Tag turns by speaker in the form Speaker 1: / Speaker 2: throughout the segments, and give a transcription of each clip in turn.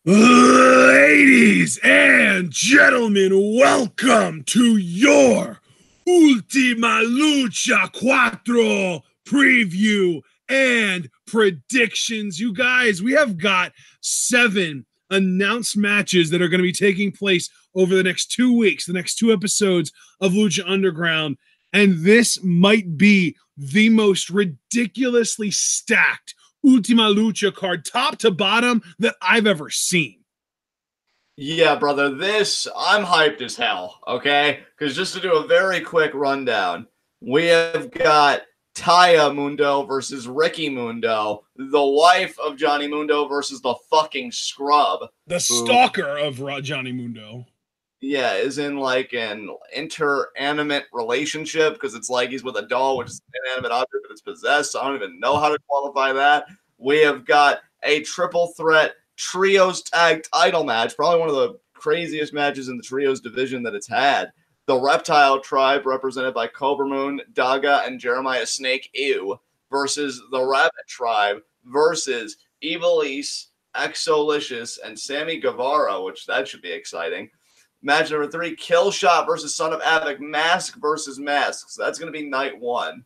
Speaker 1: Ladies and gentlemen, welcome to your Ultima Lucha Cuatro preview and predictions. You guys, we have got 7 announced matches that are going to be taking place over the next 2 weeks, the next 2 episodes of Lucha Underground. And this might be the most ridiculously stacked Ultima Lucha card, top to bottom, that I've ever seen.
Speaker 2: Yeah, brother, I'm hyped as hell, okay? Because just to do a very quick rundown, we have got Taya Mundo versus Ricky Mundo, the wife of Johnny Mundo versus the fucking scrub.
Speaker 1: The stalker of Johnny Mundo.
Speaker 2: Yeah, is in like an interanimate relationship because it's like he's with a doll, which is an inanimate object, but it's possessed. So I don't even know how to qualify that. We have got a triple threat trios tag title match, probably one of the craziest matches in the trios division that it's had. The Reptile tribe, represented by Cobra Moon, Daga, and Jeremiah Snake Ew, versus the Rabbit tribe versus Ivelisse, Lishus, and Sammy Guevara, which that should be exciting. Match number 3, Killshot versus Son of Havoc, Mask versus Mask. So that's going to be night 1.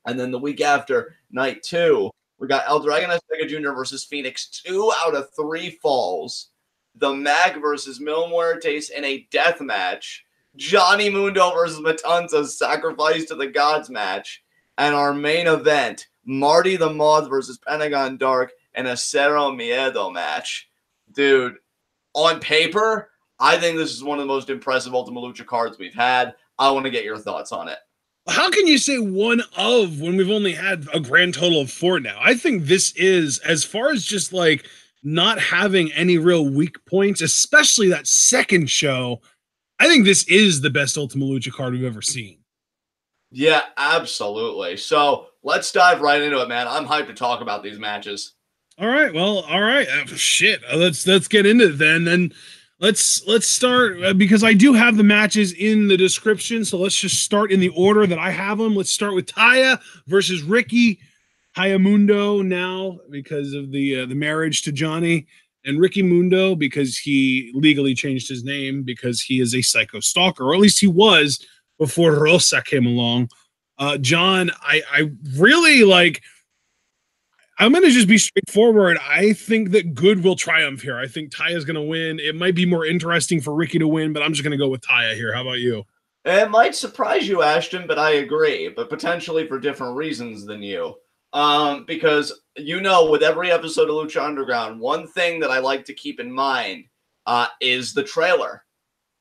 Speaker 2: And then the week after, night 2, we got El Dragon Azteca Jr. versus Fenix, 2 out of 3 falls. The Mack versus Muertes in a death match. Johnny Mundo versus Matanza, sacrifice to the gods match. And our main event, Marty the Moth versus Pentagon Dark in a Cero Miedo match. Dude, on paper, I think this is one of the most impressive Ultima Lucha cards we've had. I want to get your thoughts on it.
Speaker 1: How can you say one of when we've only had a grand total of 4 now? I think this is, as far as just like not having any real weak points, especially that second show, I think this is the best Ultima Lucha card we've ever seen.
Speaker 2: Yeah, absolutely. So let's dive right into it, man. I'm hyped to talk about these matches.
Speaker 1: All right. Well, all right. Shit. Let's get into it then. Then let's start because I do have the matches in the description. So let's just start in the order that I have them. Let's start with Taya versus Ricky. Taya Mundo now because of the marriage to Johnny, and Ricky Mundo because he legally changed his name because he is a psycho stalker, or at least he was before Rosa came along. John, I really like. I'm going to just be straightforward. I think that good will triumph here. I think Taya's going to win. It might be more interesting for Ricky to win, but I'm just going to go with Taya here. How about you?
Speaker 2: It might surprise you, Ashton, but I agree, but potentially for different reasons than you. Because, you know, with every episode of Lucha Underground, one thing that I like to keep in mind is the trailer.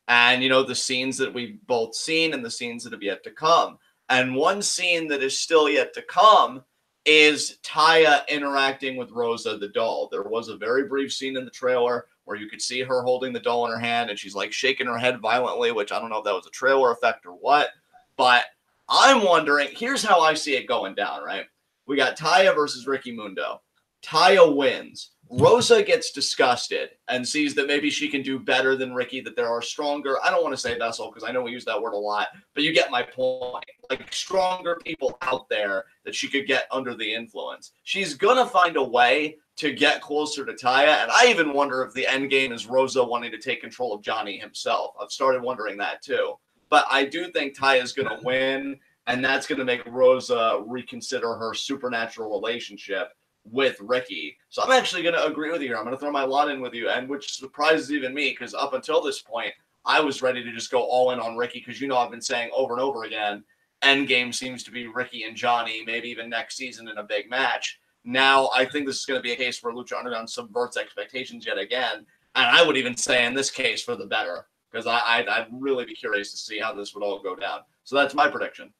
Speaker 2: And, you know, the scenes that we've both seen and the scenes that have yet to come. And one scene that is still yet to come is Taya interacting with Rosa the doll. There was a very brief scene in the trailer where you could see her holding the doll in her hand and she's like shaking her head violently, which I don't know if that was a trailer effect or what. But I'm wondering, here's how I see it going down, right? We got Taya versus Ricky Mundo. Taya wins. Rosa gets disgusted and sees that maybe she can do better than Ricky, that there are stronger, I don't want to say vessel because I know we use that word a lot, but you get my point. Like stronger people out there that she could get under the influence. She's going to find a way to get closer to Taya, and I even wonder if the end game is Rosa wanting to take control of Johnny himself. I've started wondering that too. But I do think Taya's going to win, and that's going to make Rosa reconsider her supernatural relationship with Ricky. So I'm actually going to agree with you here. I'm going to throw my lot in with you, and which surprises even me because up until this point, I was ready to just go all in on Ricky because, you know, I've been saying over and over again, endgame seems to be Ricky and Johnny, maybe even next season in a big match. Now, I think this is going to be a case where Lucha Underground subverts expectations yet again, and I would even say in this case for the better because I'd really be curious to see how this would all go down. So that's my prediction.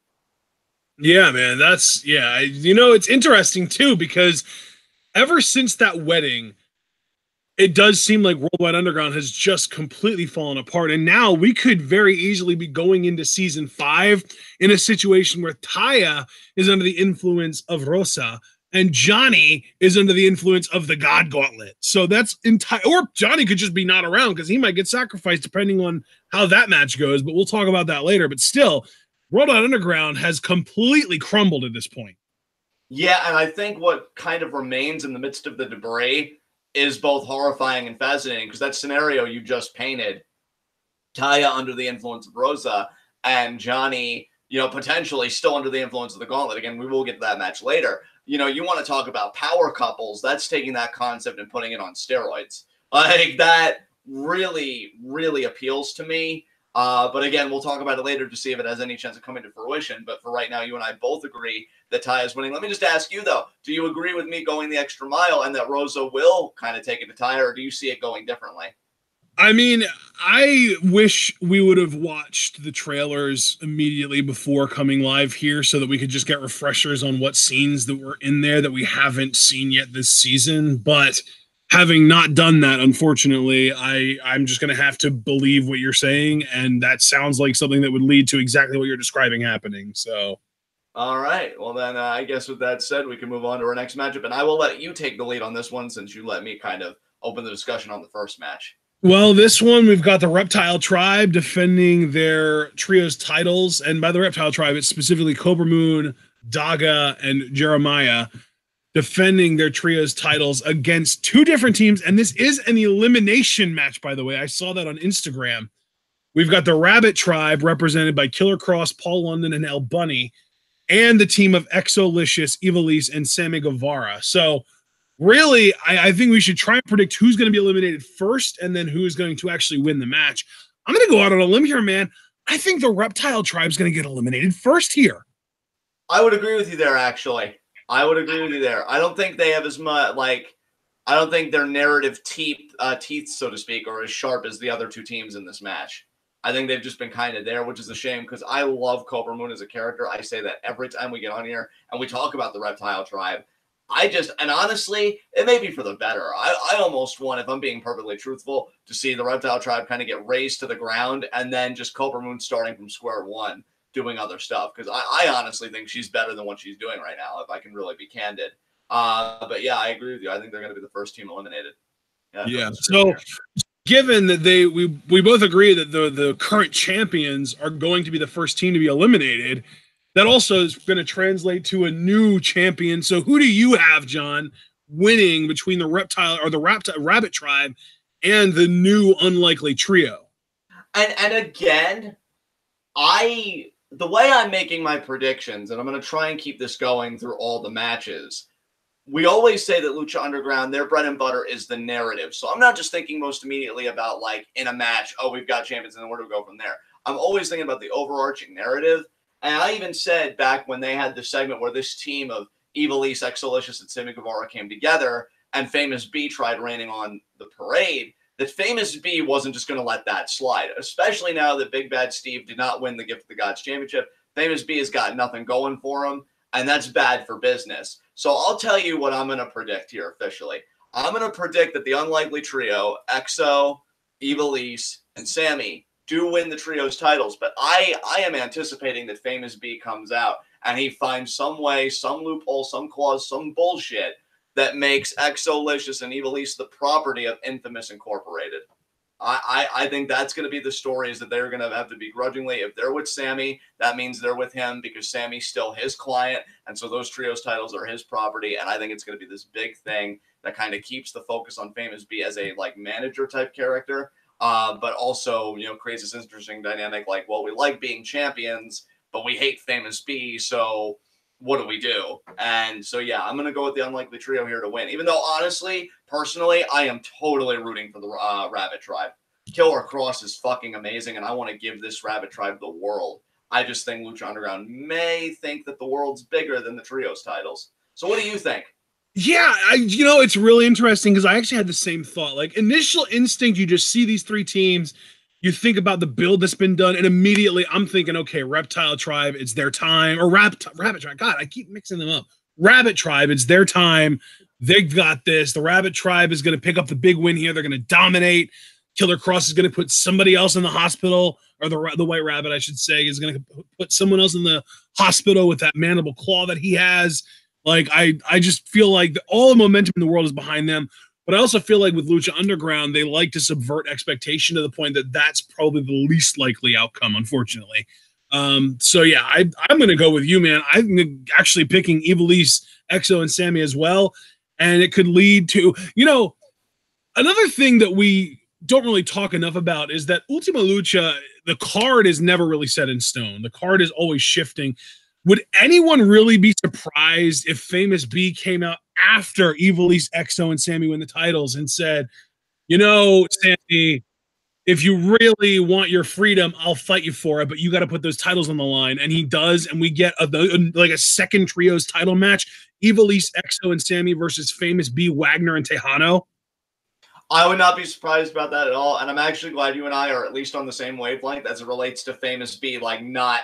Speaker 1: Yeah, man, you know, it's interesting too, because ever since that wedding, it does seem like Worldwide Underground has just completely fallen apart. And now we could very easily be going into season 5 in a situation where Taya is under the influence of Rosa and Johnny is under the influence of the God Gauntlet. So that's or Johnny could just be not around because he might get sacrificed depending on how that match goes. But we'll talk about that later. But still, Worldwide Underground has completely crumbled at this point.
Speaker 2: Yeah, and I think what kind of remains in the midst of the debris is both horrifying and fascinating, because that scenario you just painted, Taya under the influence of Rosa and Johnny, you know, potentially still under the influence of the Gauntlet. Again, we will get to that match later. You know, you want to talk about power couples, that's taking that concept and putting it on steroids. Like, that really, really appeals to me. But again, we'll talk about it later to see if it has any chance of coming to fruition. But for right now, you and I both agree that Taya is winning. Let me just ask you, though, do you agree with me going the extra mile and that Rosa will kind of take it to Taya, or do you see it going differently?
Speaker 1: I mean, I wish we would have watched the trailers immediately before coming live here so that we could just get refreshers on what scenes that were in there that we haven't seen yet this season. But having not done that, unfortunately, I'm just going to have to believe what you're saying. And that sounds like something that would lead to exactly what you're describing happening. So.
Speaker 2: All right. Well, then I guess with that said, we can move on to our next matchup. And I will let you take the lead on this one since you let me kind of open the discussion on the first match.
Speaker 1: Well, this one, we've got the Reptile Tribe defending their trios titles. And by the Reptile Tribe, it's specifically Cobra Moon, Daga, and Jeremiah defending their trios titles against two different teams. And this is an elimination match, by the way. I saw that on Instagram. We've got the Rabbit Tribe represented by Killer Cross, Paul London, and El Bunny, and the team of Lishus, Ivelisse, and Sammy Guevara. So really, I think we should try and predict who's going to be eliminated first and then who is going to actually win the match. I'm going to go out on a limb here, man. I think the Reptile Tribe is going to get eliminated first here.
Speaker 2: I would agree with you there, actually. I would agree with you there. I don't think they have as much, like, I don't think their narrative teeth, so to speak, are as sharp as the other two teams in this match. I think they've just been kind of there, which is a shame because I love Cobra Moon as a character. I say that every time we get on here and we talk about the Reptile Tribe. And honestly, it may be for the better. I almost want, if I'm being perfectly truthful, to see the Reptile Tribe kind of get razed to the ground and then just Cobra Moon starting from square one doing other stuff. Because I honestly think she's better than what she's doing right now, if I can really be candid. But yeah, I agree with you. I think they're going to be the first team eliminated.
Speaker 1: Yeah. So given that we both agree that the current champions are going to be the first team to be eliminated, that also is going to translate to a new champion. So who do you have, John, winning between the Reptile or the Rabbit Tribe and the new Unlikely Trio?
Speaker 2: And again, the way I'm making my predictions, and I'm going to try and keep this going through all the matches, we always say that Lucha Underground, their bread and butter is the narrative. So I'm not just thinking most immediately about, like, in a match, oh, we've got champions, and then where do we go from there? I'm always thinking about the overarching narrative. And I even said back when they had the segment where this team of Ivelisse, Lishus, and Sammy Guevara came together and Famous B tried raining on the parade, that Famous B wasn't just going to let that slide, especially now that Big Bad Steve did not win the Gift of the Gods Championship. Famous B has got nothing going for him, and that's bad for business. So I'll tell you what I'm going to predict here officially. I'm going to predict that the Unlikely Trio, Exo, Ivelisse, and Sammy, do win the trios titles, but I am anticipating that Famous B comes out and he finds some way, some loophole, some clause, some bullshit that makes Lishus and Ivelisse the property of Infamous Incorporated. I think that's going to be the story, is that they're going to have to begrudgingly, if they're with Sammy, that means they're with him because Sammy's still his client, and so those trios titles are his property, and I think it's going to be this big thing that kind of keeps the focus on Famous B as a, like, manager type character. But also, you know, creates this interesting dynamic like, well, we like being champions, but we hate Famous B, so what do we do? And so, yeah, I'm going to go with the Unlikely Trio here to win. Even though, honestly, personally, I am totally rooting for the Rabbit Tribe. Killer Cross is fucking amazing, and I want to give this Rabbit Tribe the world. I just think Lucha Underground may think that the world's bigger than the trios titles. So what do you think?
Speaker 1: Yeah, you know, it's really interesting because I actually had the same thought. Like, initial instinct, you just see these three teams, you think about the build that's been done, and immediately I'm thinking, okay, Reptile Tribe, it's their time. Or Rabbit Tribe. God, I keep mixing them up. Rabbit Tribe, it's their time. They've got this. The Rabbit Tribe is going to pick up the big win here. They're going to dominate. Killer Cross is going to put somebody else in the hospital, or the White Rabbit, I should say, is going to put someone else in the hospital with that mandible claw that he has. Like, I just feel like all the momentum in the world is behind them. But I also feel like with Lucha Underground, they like to subvert expectation to the point that that's probably the least likely outcome, unfortunately. So, yeah, I'm going to go with you, man. I'm actually picking Ivelisse, Exo, and Sammy as well. And it could lead to, you know, Another thing that we don't really talk enough about is that Ultima Lucha, the card is never really set in stone. The card is always shifting. Would anyone really be surprised if Famous B came out after Ivelisse, EXO, and Sammy win the titles and said, you know, Sammy, if you really want your freedom, I'll fight you for it, but you got to put those titles on the line. And he does, and we get a second trios title match, Ivelisse, EXO, and Sammy versus Famous B, Wagner, and Tejano.
Speaker 2: I would not be surprised about that at all, and I'm actually glad you and I are at least on the same wavelength as it relates to Famous B, like not,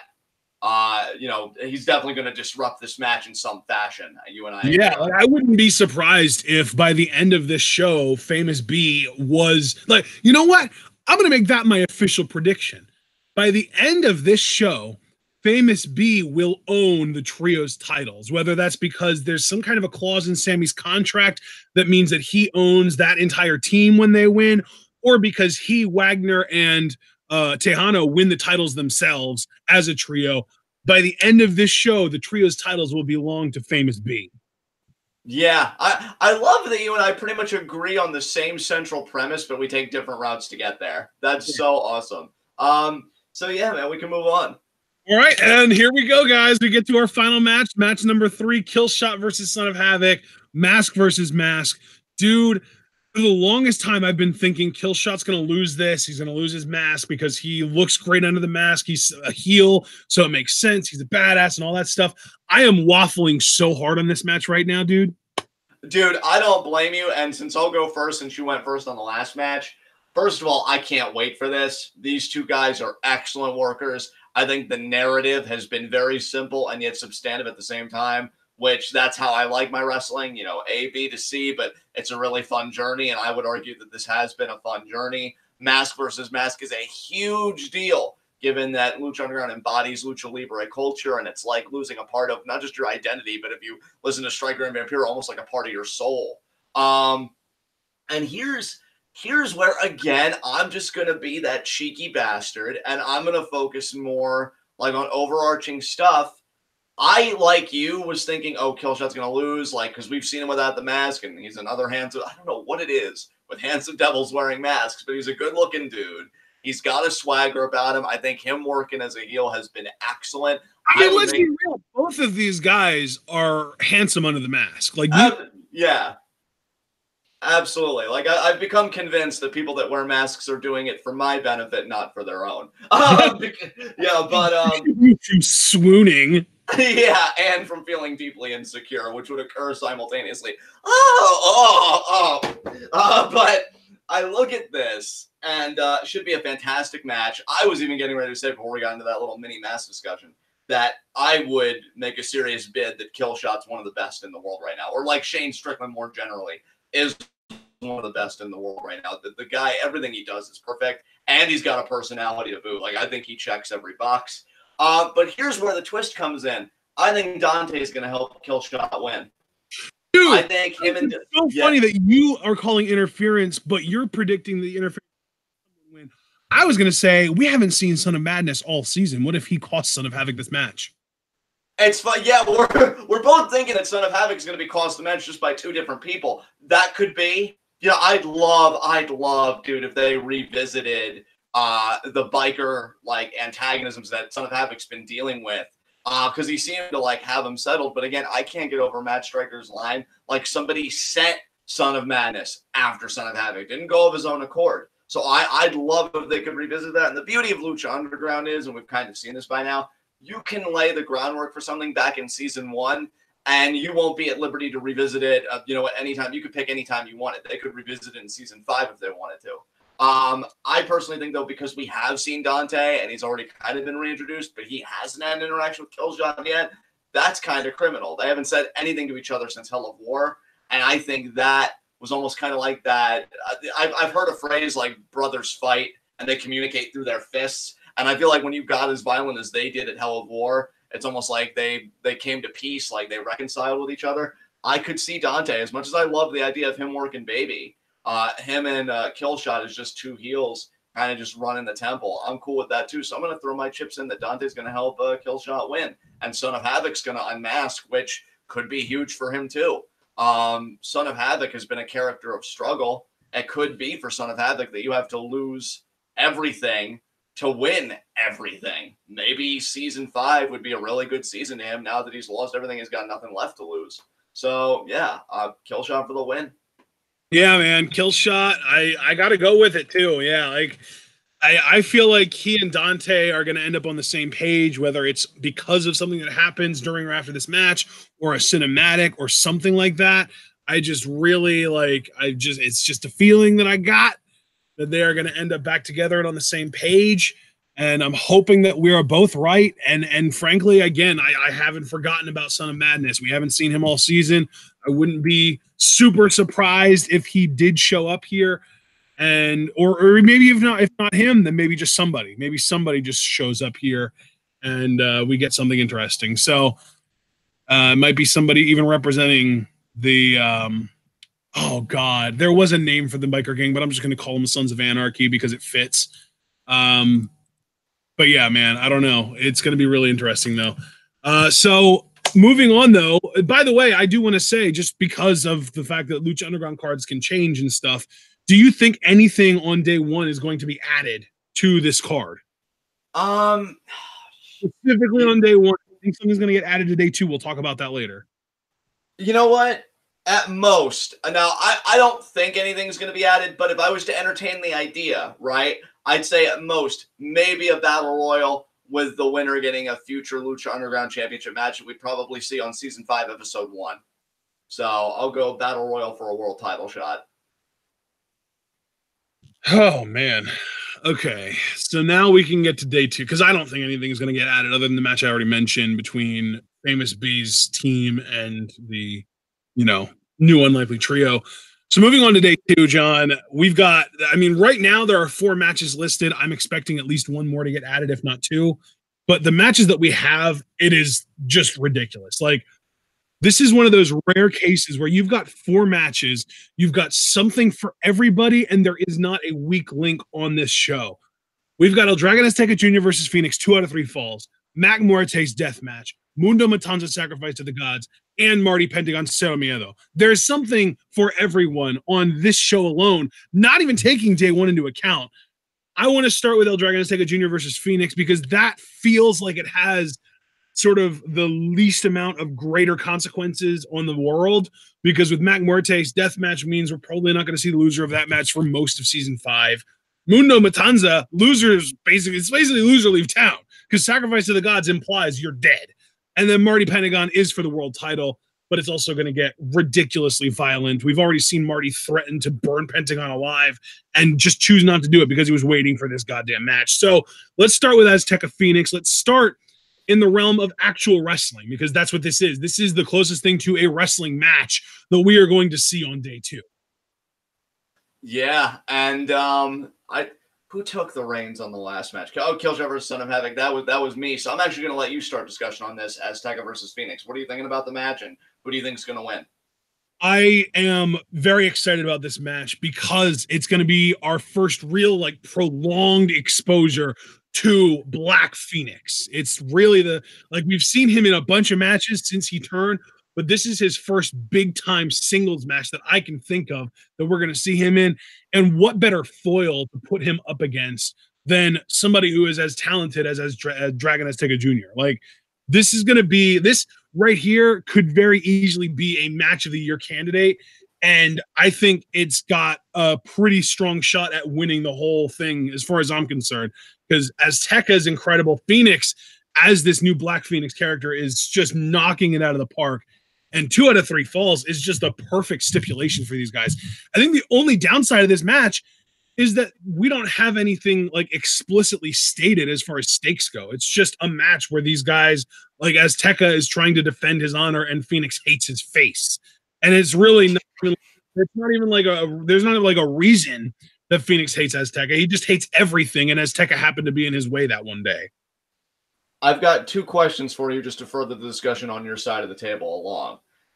Speaker 2: you know, he's definitely going to disrupt this match in some fashion. You and I.
Speaker 1: Yeah, like, I wouldn't be surprised if by the end of this show, Famous B was like, you know what? I'm going to make that my official prediction. By the end of this show, Famous B will own the trios titles, whether that's because there's some kind of a clause in Sammy's contract that means that he owns that entire team when they win, or because he, Wagner, and Tejano win the titles themselves as a trio. By the end of this show, the trios titles will belong to Famous B.
Speaker 2: Yeah, I love that you and I pretty much agree on the same central premise, but we take different routes to get there. That's so awesome. So yeah, man, we can move on.
Speaker 1: All right, and here we go, guys. We get to our final match. Match number 3, Killshot versus Son of Havoc, Mask versus Mask. Dude, for the longest time, I've been thinking Killshot's going to lose this. He's going to lose his mask because he looks great under the mask. He's a heel, so it makes sense. He's a badass and all that stuff. I am waffling so hard on this match right now, dude.
Speaker 2: Dude, I don't blame you, and since I'll go first, since you went first on the last match, first of all, I can't wait for this. These two guys are excellent workers. I think the narrative has been very simple and yet substantive at the same time, which that's how I like my wrestling, you know, A, B to C, but it's a really fun journey, and I would argue that this has been a fun journey. Mask versus Mask is a huge deal, given that Lucha Underground embodies Lucha Libre culture, and it's like losing a part of not just your identity, but if you listen to Striker and Vampiro, almost like a part of your soul. And here's where, again, I'm just going to be that cheeky bastard, and I'm going to focus more like on overarching stuff. I, like you, was thinking, oh, Killshot's going to lose, like, because we've seen him without the mask, and he's another handsome, I don't know what it is with handsome devils wearing masks, but he's a good-looking dude. He's got a swagger about him. I think him working as a heel has been excellent.
Speaker 1: I mean, let's be real. Both of these guys are handsome under the mask. Like,
Speaker 2: yeah. Absolutely. Like, I've become convinced that people that wear masks are doing it for my benefit, not for their own. Yeah, but
Speaker 1: from swooning.
Speaker 2: Yeah, and from feeling deeply insecure, which would occur simultaneously. But I look at this, and it should be a fantastic match. I was even getting ready to say before we got into that little mini mask discussion that I would make a serious bid that Killshot's one of the best in the world right now, or like Shane Strickland more generally is one of the best in the world right now. The guy, everything he does is perfect, and he's got a personality to boot. Like, I think he checks every box. But here's where the twist comes in. I think Dante is going to help Killshot win.
Speaker 1: Dude,
Speaker 2: I think him and
Speaker 1: it's so funny that you are calling interference, but you're predicting the interference win. I was going to say we haven't seen Son of Madness all season. What if he cost Son of Havoc this match?
Speaker 2: It's fun. Yeah, we're both thinking that Son of Havoc is going to be cost the match just by two different people. That could be. You know, I'd love, dude, if they revisited the biker like antagonisms that Son of Havoc's been dealing with. Because he seemed to like have them settled. But again, I can't get over Matt Striker's line. Like, somebody sent Son of Madness after Son of Havoc. Didn't go of his own accord. So I'd love if they could revisit that. And the beauty of Lucha Underground is, and we've kind of seen this by now, you can lay the groundwork for something back in season 1, and you won't be at liberty to revisit it, you know, at any time. You could pick any time you want it. They could revisit it in season 5 if they wanted to. I personally think, though, because we have seen Dante, and he's already kind of been reintroduced, but he hasn't had an interaction with Killshot yet, that's kind of criminal. They haven't said anything to each other since Hell of War, and I think that was almost kind of like that. I've heard a phrase like brothers fight, and they communicate through their fists. And I feel like when you got as violent as they did at Hell of War, it's almost like they came to peace, like they reconciled with each other. I could see Dante, as much as I love the idea of him working baby, him and Killshot is just two heels kind of just running the temple. I'm cool with that too. So I'm going to throw my chips in that Dante's going to help Killshot win. And Son of Havoc's going to unmask, which could be huge for him too. Son of Havoc has been a character of struggle. it could be for Son of Havoc that you have to lose everything to win everything. Maybe season 5 would be a really good season to him now that he's lost everything. He's got nothing left to lose. So yeah, Killshot for the win.
Speaker 1: Yeah, man, Killshot. I got to go with it too. Yeah, like I feel like he and Dante are going to end up on the same page, whether it's because of something that happens during or after this match, or a cinematic, or something like that. I just really like. It's just a feeling that I got that they are going to end up back together and on the same page. And I'm hoping that we are both right. And frankly, again, I haven't forgotten about Son of Madness. We haven't seen him all season. I wouldn't be super surprised if he did show up here. And or maybe if not him, then maybe just somebody. Maybe somebody just shows up here and we get something interesting. So it might be somebody even representing the oh god, there was a name for the biker gang, but I'm just going to call them Sons of Anarchy because it fits. But yeah, man, I don't know. It's going to be really interesting though. So moving on though, by the way, I do want to say, just because of the fact that Lucha Underground cards can change and stuff, do you think anything on day 1 is going to be added to this card? Specifically on day 1, I think something's going to get added to day 2. We'll talk about that later.
Speaker 2: You know what? At most, now I don't think anything's going to be added, but if I was to entertain the idea, right, I'd say at most maybe a battle royal with the winner getting a future Lucha Underground Championship match that we'd probably see on season 5, episode 1. So I'll go battle royal for a world title shot.
Speaker 1: Oh man. Okay, so now we can get to day 2 because I don't think anything is going to get added other than the match I already mentioned between Famous B's team and the, new Unlikely Trio. So moving on to day 2, John, we've got, right now there are 4 matches listed. I'm expecting at least 1 more to get added, if not 2. But the matches that we have, it is just ridiculous. Like, this is one of those rare cases where you've got 4 matches, you've got something for everybody, and there is not a weak link on this show. We've got El Dragon Azteca Jr. versus Fenix, 2 out of 3 falls. Mack Muertes death match. Mundo Matanza sacrifice to the gods. And Marty Pentagon Cero Miedo. There's something for everyone on this show alone, not even taking day 1 into account. I want to start with El Dragon Azteca Jr. versus Fenix because that feels like it has sort of the least amount of greater consequences on the world, because with Mack Muertes, death match means we're probably not going to see the loser of that match for most of season 5. Mundo Matanza, it's basically loser leave town, because sacrifice to the gods implies you're dead. And then Marty Pentagon is for the world title, but it's also going to get ridiculously violent. We've already seen Marty threaten to burn Pentagon alive and just choose not to do it because he was waiting for this goddamn match. So let's start with Azteca Fenix. Let's start in the realm of actual wrestling, because that's what this is. This is the closest thing to a wrestling match that we are going to see on day 2.
Speaker 2: Yeah, and who took the reins on the last match? Oh, Killshot versus Son of Havoc. That was me. So I'm actually going to let you start discussion on this, Azteca versus Fenix. What are you thinking about the match, and who do you think is going to win?
Speaker 1: I am very excited about this match because it's going to be our first real, prolonged exposure to Black Phoenix. It's really we've seen him in a bunch of matches since he turned, but this is his first big time singles match that I can think of that we're going to see him in. And what better foil to put him up against than somebody who is as talented as Dragon Azteca Jr. This is going to be, this right here could very easily be a match of the year candidate. And I think it's got a pretty strong shot at winning the whole thing as far as I'm concerned, because Azteca is incredible. Phoenix, as this new Black Phoenix character, is just knocking it out of the park. And 2 out of 3 falls is just a perfect stipulation for these guys. I think the only downside of this match is that we don't have anything explicitly stated as far as stakes go. It's just a match where these guys, Azteca is trying to defend his honor and Phoenix hates his face. And it's really not even, there's not a reason that Phoenix hates Azteca. He just hates everything, and Azteca happened to be in his way that one day.
Speaker 2: I've got 2 questions for you just to further the discussion on your side of the table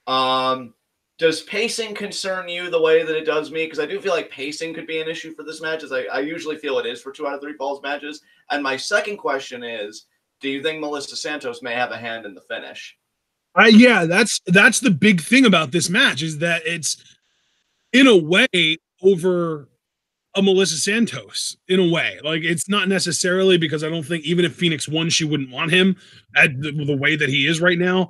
Speaker 2: along. Does pacing concern you the way that it does me? Because I do feel like pacing could be an issue for this match, as I usually feel it is for 2 out of 3 falls matches. And my second question is, do you think Melissa Santos may have a hand in the finish?
Speaker 1: Yeah, that's the big thing about this match, is that in a way, over a Melissa Santos, in a way. Like, it's not necessarily because I don't think even if Phoenix won, she wouldn't want him at the way that he is right now.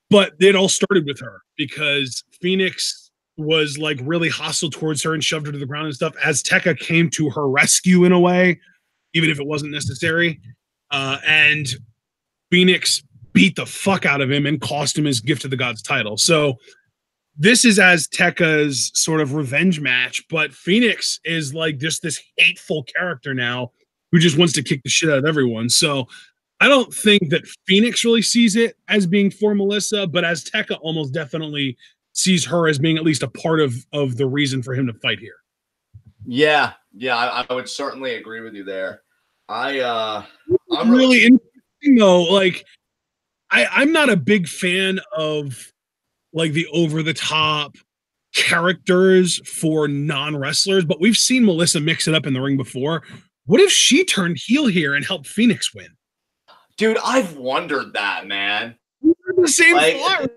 Speaker 1: But it all started with her because Phoenix was like really hostile towards her and shoved her to the ground and stuff. Azteca came to her rescue in a way, even if it wasn't necessary. And Phoenix beat the fuck out of him and cost him his Gift of the Gods title. So this is Azteca's sort of revenge match, but Phoenix is like just this hateful character now who just wants to kick the shit out of everyone. So I don't think that Phoenix really sees it as being for Melissa, but Azteca almost definitely sees her as being at least a part of the reason for him to fight here.
Speaker 2: Yeah, I would certainly agree with you there. I'm
Speaker 1: really interesting though. Like, I'm not a big fan of like the over the top characters for non-wrestlers, but we've seen Melissa mix it up in the ring before. What if she turned heel here and helped Phoenix win?
Speaker 2: Dude, I've wondered that, man.
Speaker 1: The same thought.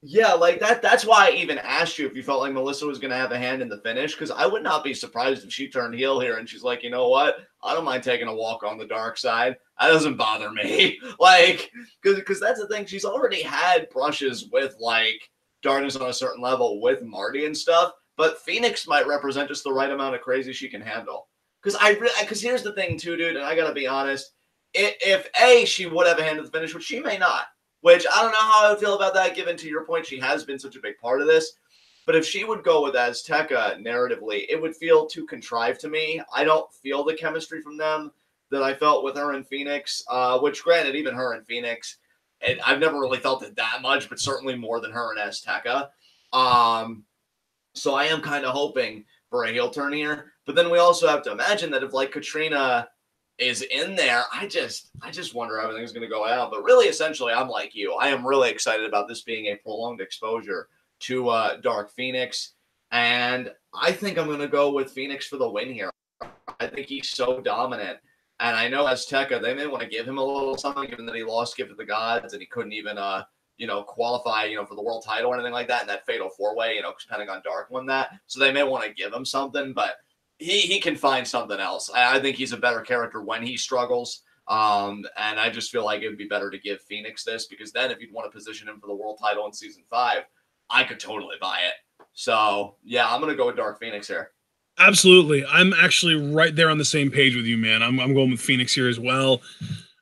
Speaker 2: Yeah, like that's why I even asked you if you felt like Melissa was going to have a hand in the finish, because I would not be surprised if she turned heel here and she's like, you know what? I don't mind taking a walk on the dark side. That doesn't bother me. Like, because that's the thing. She's already had brushes with like darkness on a certain level with Marty and stuff, but Phoenix might represent just the right amount of crazy she can handle. Because here's the thing too, dude, and I got to be honest. If she would have a hand in the finish, which she may not, which I don't know how I would feel about that, given to your point, she has been such a big part of this. But if she would go with Azteca narratively, it would feel too contrived to me. I don't feel the chemistry from them that I felt with her and Phoenix, which granted, even her and Phoenix, I've never really felt it that much, but certainly more than her and Azteca. So I am kind of hoping for a heel turn here. But then we also have to imagine that if like Katrina is in there, I just wonder how everything's going to go out. But really, essentially, I'm like you. I am really excited about this being a prolonged exposure to Dark Phoenix. And I think I'm going to go with Phoenix for the win here. I think he's so dominant. And I know Azteca, they may want to give him a little something, given that he lost Gift of the Gods and he couldn't even, qualify, for the world title or anything like that in that fatal four-way, because Pentagon Dark won that. So they may want to give him something, but he can find something else. I think he's a better character when he struggles. And I just feel like it would be better to give Phoenix this, because then if you'd want to position him for the world title in season 5, I could totally buy it. So yeah, I'm going to go with Dark Phoenix here.
Speaker 1: Absolutely. I'm actually right there on the same page with you, man. I'm going with Phoenix here as well.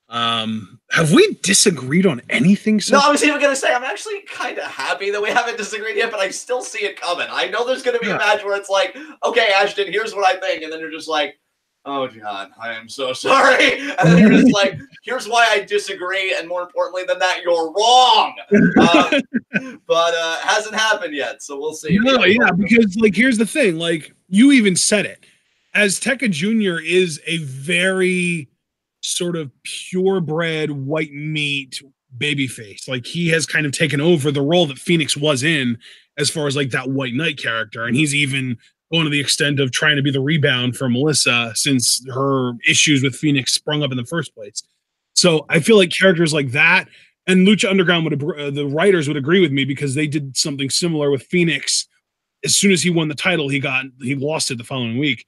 Speaker 1: Have we disagreed on anything?
Speaker 2: No, I was even going to say, I'm actually kind of happy that we haven't disagreed yet, but I still see it coming. I know there's going to be a match where it's like, okay, Ashton, here's what I think. And then you're just like, oh, John, I am so sorry. And then you're just like, here's why I disagree. And more importantly than that, you're wrong. But hasn't happened yet. So we'll see.
Speaker 1: No, yeah, because like, here's the thing. Like, you even said it. Azteca Jr. is a very sort of purebred white meat babyface. Like, he has kind of taken over the role that Phoenix was in as far as like that white knight character. And he's even going to the extent of trying to be the rebound for Melissa since her issues with Phoenix sprung up in the first place. So I feel like characters like that, and Lucha Underground the writers would agree with me, because they did something similar with Phoenix. As soon as he won the title, he lost it the following week.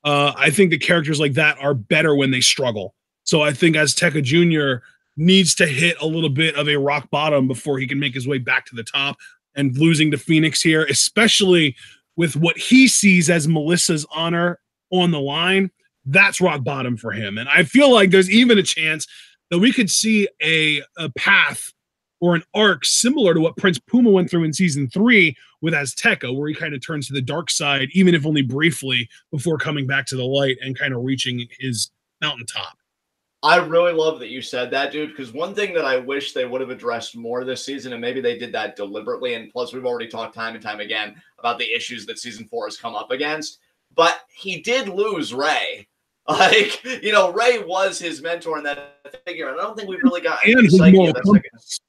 Speaker 1: I think the characters like that are better when they struggle. So I think Azteca Jr. needs to hit a little bit of a rock bottom before he can make his way back to the top. And losing to Phoenix here, especially with what he sees as Melissa's honor on the line, that's rock bottom for him. And I feel like there's even a chance that we could see a path or an arc similar to what Prince Puma went through in season 3 with Azteca, where he kind of turns to the dark side, even if only briefly, before coming back to the light and kind of reaching his mountaintop.
Speaker 2: I really love that you said that, dude, because one thing that I wish they would have addressed more this season, and maybe they did that deliberately, and plus we've already talked time and time again about the issues that season 4 has come up against, but he did lose Ray. Like, Ray was his mentor in that figure, and I don't think we've really got
Speaker 1: and his moral compass.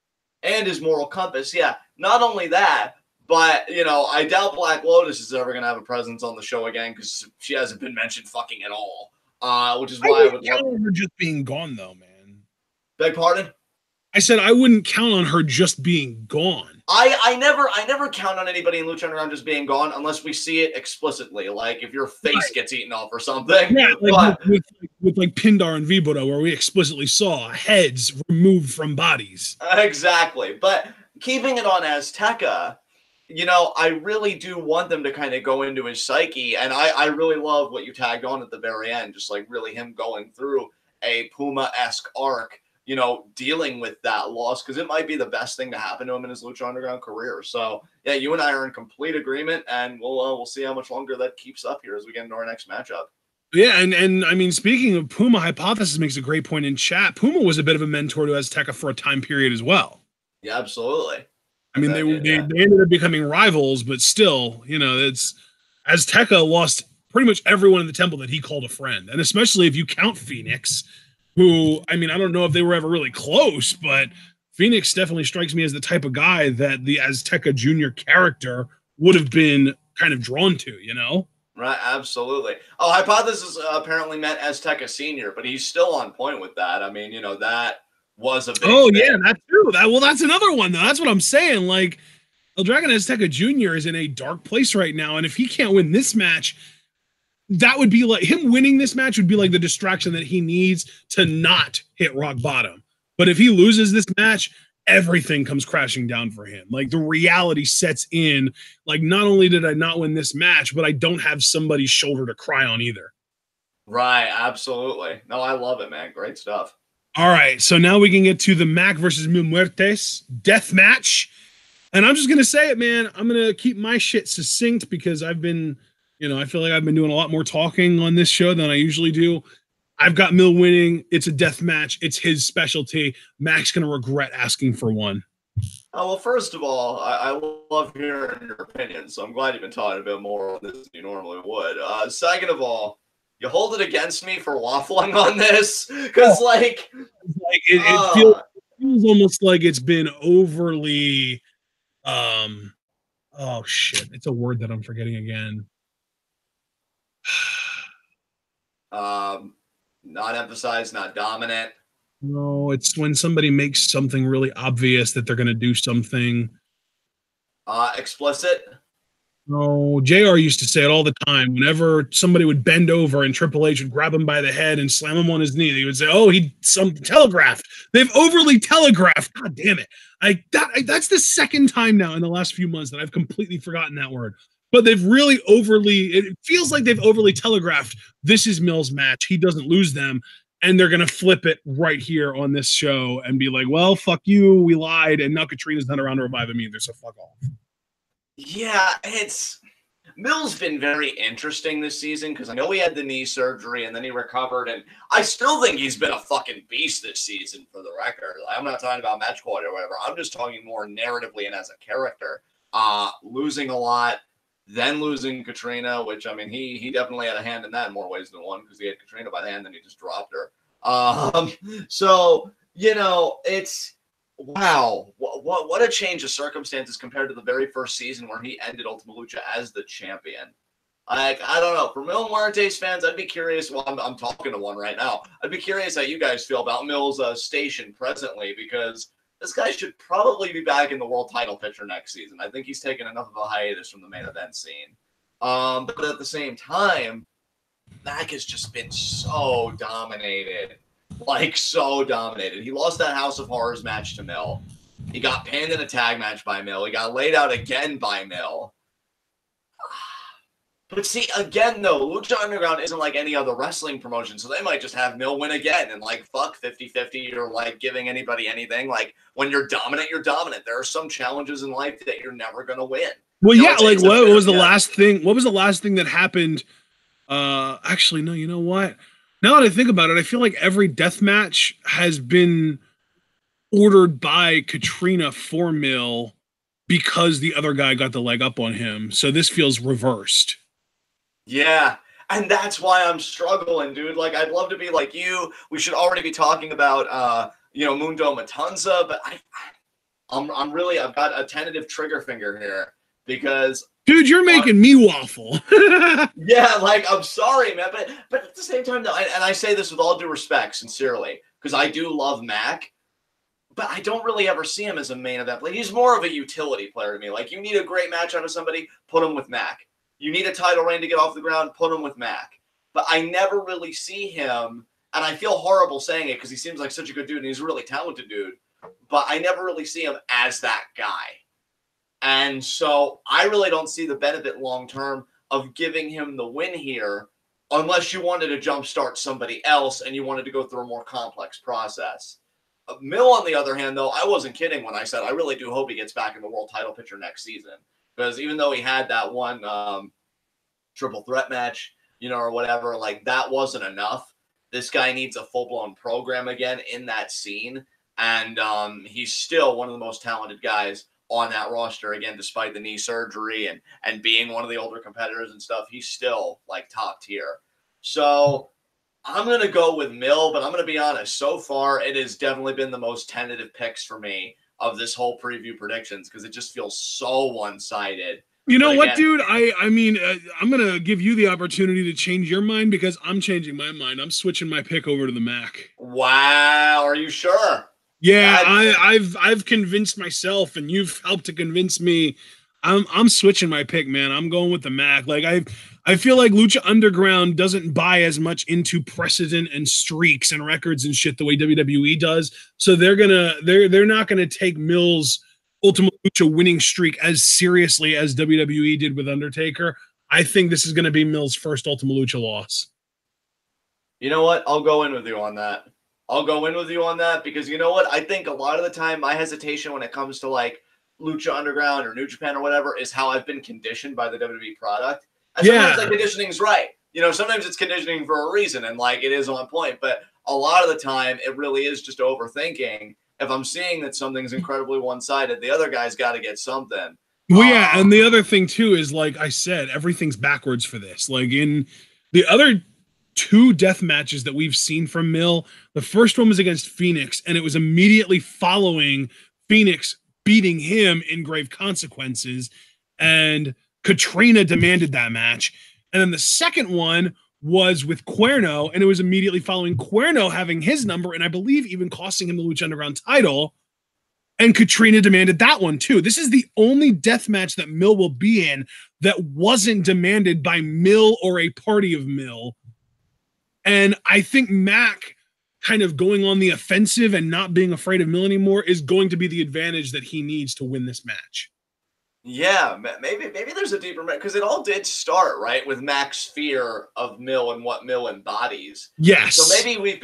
Speaker 2: And his moral compass, yeah. Not only that, but, I doubt Black Lotus is ever going to have a presence on the show again, because she hasn't been mentioned fucking at all. Which is why I would
Speaker 1: count on her just being gone, though, man.
Speaker 2: Beg pardon?
Speaker 1: I said I wouldn't count on her just being gone.
Speaker 2: I never count on anybody in Lucha Underground just being gone unless we see it explicitly, like if your face gets eaten off or something.
Speaker 1: Yeah, like with like Pindar and Vibora, where we explicitly saw heads removed from bodies.
Speaker 2: Exactly. But keeping it on Azteca, you know, I really do want them to kind of go into his psyche, and I really love what you tagged on at the very end, just like really him going through a Puma-esque arc, you know, dealing with that loss, because it might be the best thing to happen to him in his Lucha Underground career. So, yeah, you and I are in complete agreement, and we'll see how much longer that keeps up here as we get into our next matchup.
Speaker 1: Yeah, and I mean, speaking of Puma, Hypothesis makes a great point in chat. Puma was a bit of a mentor to Azteca for a time period as well.
Speaker 2: Yeah, absolutely.
Speaker 1: I mean, they ended up becoming rivals, but still, you know, it's Azteca lost pretty much everyone in the temple that he called a friend, and especially if you count Fenix, who, I mean, I don't know if they were ever really close, but Fenix definitely strikes me as the type of guy that the Azteca Junior character would have been kind of drawn to, you know?
Speaker 2: Right, absolutely. Oh, Hypothesis apparently meant Azteca Senior, but he's still on point with that. I mean, you know, that was a big thing.
Speaker 1: Yeah, that too. That's another one, though. That's what I'm saying. Like, El Dragon Azteca Jr. is in a dark place right now, and if he can't win this match, that would be like him winning this match would be like the distraction that he needs to not hit rock bottom. But if he loses this match, everything comes crashing down for him. Like the reality sets in. Like, not only did I not win this match, but I don't have somebody's shoulder to cry on either.
Speaker 2: Right, absolutely. No, I love it, man. Great stuff.
Speaker 1: All right, so now we can get to the Mack versus Muertes death match. And I'm just going to say it, man. I'm going to keep my shit succinct because I've been, you know, I feel like I've been doing a lot more talking on this show than I usually do. I've got Mill winning. It's a death match. It's his specialty. Mack's going to regret asking for one.
Speaker 2: Oh, well, first of all, I love hearing your opinion, so I'm glad you've been talking a bit more on this than you normally would. Second of all, you hold it against me for waffling on this? Because,
Speaker 1: it feels almost like it's been overly... oh, shit. It's a word that I'm forgetting again.
Speaker 2: Not emphasized, not dominant.
Speaker 1: No, it's when somebody makes something really obvious that they're going to do something.
Speaker 2: Explicit.
Speaker 1: No, JR used to say it all the time. Whenever somebody would bend over and Triple H would grab him by the head and slam him on his knee, he would say, "Oh, he telegraphed." They've overly telegraphed. God damn it! That's the second time now in the last few months that I've completely forgotten that word. But they've really it feels like they've overly telegraphed. This is Mill's match. He doesn't lose them. And they're going to flip it right here on this show and be like, well, fuck you. We lied. And now Katrina's not around to revive him either. So fuck off.
Speaker 2: Yeah, Mill's been very interesting this season because I know he had the knee surgery and then he recovered. And I still think he's been a fucking beast this season, for the record. I'm not talking about match quality or whatever. I'm just talking more narratively and as a character. Losing a lot. Then losing Katrina, which, I mean, he definitely had a hand in that in more ways than one because he had Katrina by the hand, then he just dropped her. So, you know, it's, wow, what a change of circumstances compared to the very first season where he ended Ultima Lucha as the champion. Like, I don't know. For Mil Muertes fans, I'd be curious. Well, I'm talking to one right now. I'd be curious how you guys feel about Mil's station presently, because this guy should probably be back in the world title picture next season. I think he's taken enough of a hiatus from the main event scene. But at the same time, Mack has just been so dominated. Like, so dominated. He lost that House of Horrors match to Mill. He got pinned in a tag match by Mill. He got laid out again by Mill. But see, again, though, Lucha Underground isn't like any other wrestling promotion, so they might just have Mill win again and, like, fuck 50-50 or, like, giving anybody anything. Like, when you're dominant, you're dominant. There are some challenges in life that you're never going to win.
Speaker 1: Well, yeah, like, what was the last thing? What was the last thing that happened? Actually, no, you know what? Now that I think about it, I feel like every death match has been ordered by Katrina for Mill because the other guy got the leg up on him. So this feels reversed.
Speaker 2: Yeah, and that's why I'm struggling, dude. Like, I'd love to be like you. We should already be talking about, you know, Mundo Matanza, but I've got a tentative trigger finger here because,
Speaker 1: dude, you're making me waffle.
Speaker 2: Yeah, like, I'm sorry, man, but at the same time, though, and I say this with all due respect, sincerely, because I do love Mack, but I don't really ever see him as a main event player. He's more of a utility player to me. Like, you need a great match out of somebody, put him with Mack. You need a title reign to get off the ground, put him with Mack. But I never really see him, and I feel horrible saying it because he seems like such a good dude and he's a really talented dude, but I never really see him as that guy. And so I really don't see the benefit long-term of giving him the win here unless you wanted to jumpstart somebody else and you wanted to go through a more complex process. Mill, on the other hand, though, I wasn't kidding when I said I really do hope he gets back in the world title picture next season. Because even though he had that one triple threat match, you know, or whatever, like, that wasn't enough. This guy needs a full-blown program again in that scene. And he's still one of the most talented guys on that roster, again, despite the knee surgery and being one of the older competitors and stuff. He's still, like, top tier. So I'm going to go with Mill, but I'm going to be honest. So far, it has definitely been the most tentative picks for me of this whole preview predictions because it just feels so one-sided.
Speaker 1: You know what, dude? I mean, I'm going to give you the opportunity to change your mind because I'm changing my mind. I'm switching my pick over to the Mack.
Speaker 2: Wow. Are you sure?
Speaker 1: Yeah, I've convinced myself, and you've helped to convince me. I'm switching my pick, man. I'm going with the Mack. Like, I feel like Lucha Underground doesn't buy as much into precedent and streaks and records and shit the way WWE does. So they're not gonna take Mill's Ultima Lucha winning streak as seriously as WWE did with Undertaker. I think this is gonna be Mill's first Ultima Lucha loss.
Speaker 2: You know what? I'll go in with you on that. Because you know what? I think a lot of the time my hesitation when it comes to like Lucha Underground or New Japan or whatever is how I've been conditioned by the WWE product. And sometimes the conditioning's right. You know, sometimes it's conditioning for a reason and like it is on point, but a lot of the time it really is just overthinking. If I'm seeing that something's incredibly one-sided, the other guy's got to get something.
Speaker 1: Well, yeah, and the other thing too is, like I said, everything's backwards for this. Like in the other two death matches that we've seen from Mill, the first one was against Fenix, and it was immediately following Fenix beating him in Grave Consequences, and Katrina demanded that match. And then the second one was with Cuerno, and it was immediately following Cuerno having his number, and I believe even costing him the Lucha Underground title. And Katrina demanded that one too. This is the only death match that Mill will be in that wasn't demanded by Mill or a party of Mill. And I think Mack kind of going on the offensive and not being afraid of Mill anymore is going to be the advantage that he needs to win this match.
Speaker 2: Yeah, maybe there's a deeper because it all did start right with Mack's fear of Mill and what Mill embodies.
Speaker 1: Yes.
Speaker 2: So maybe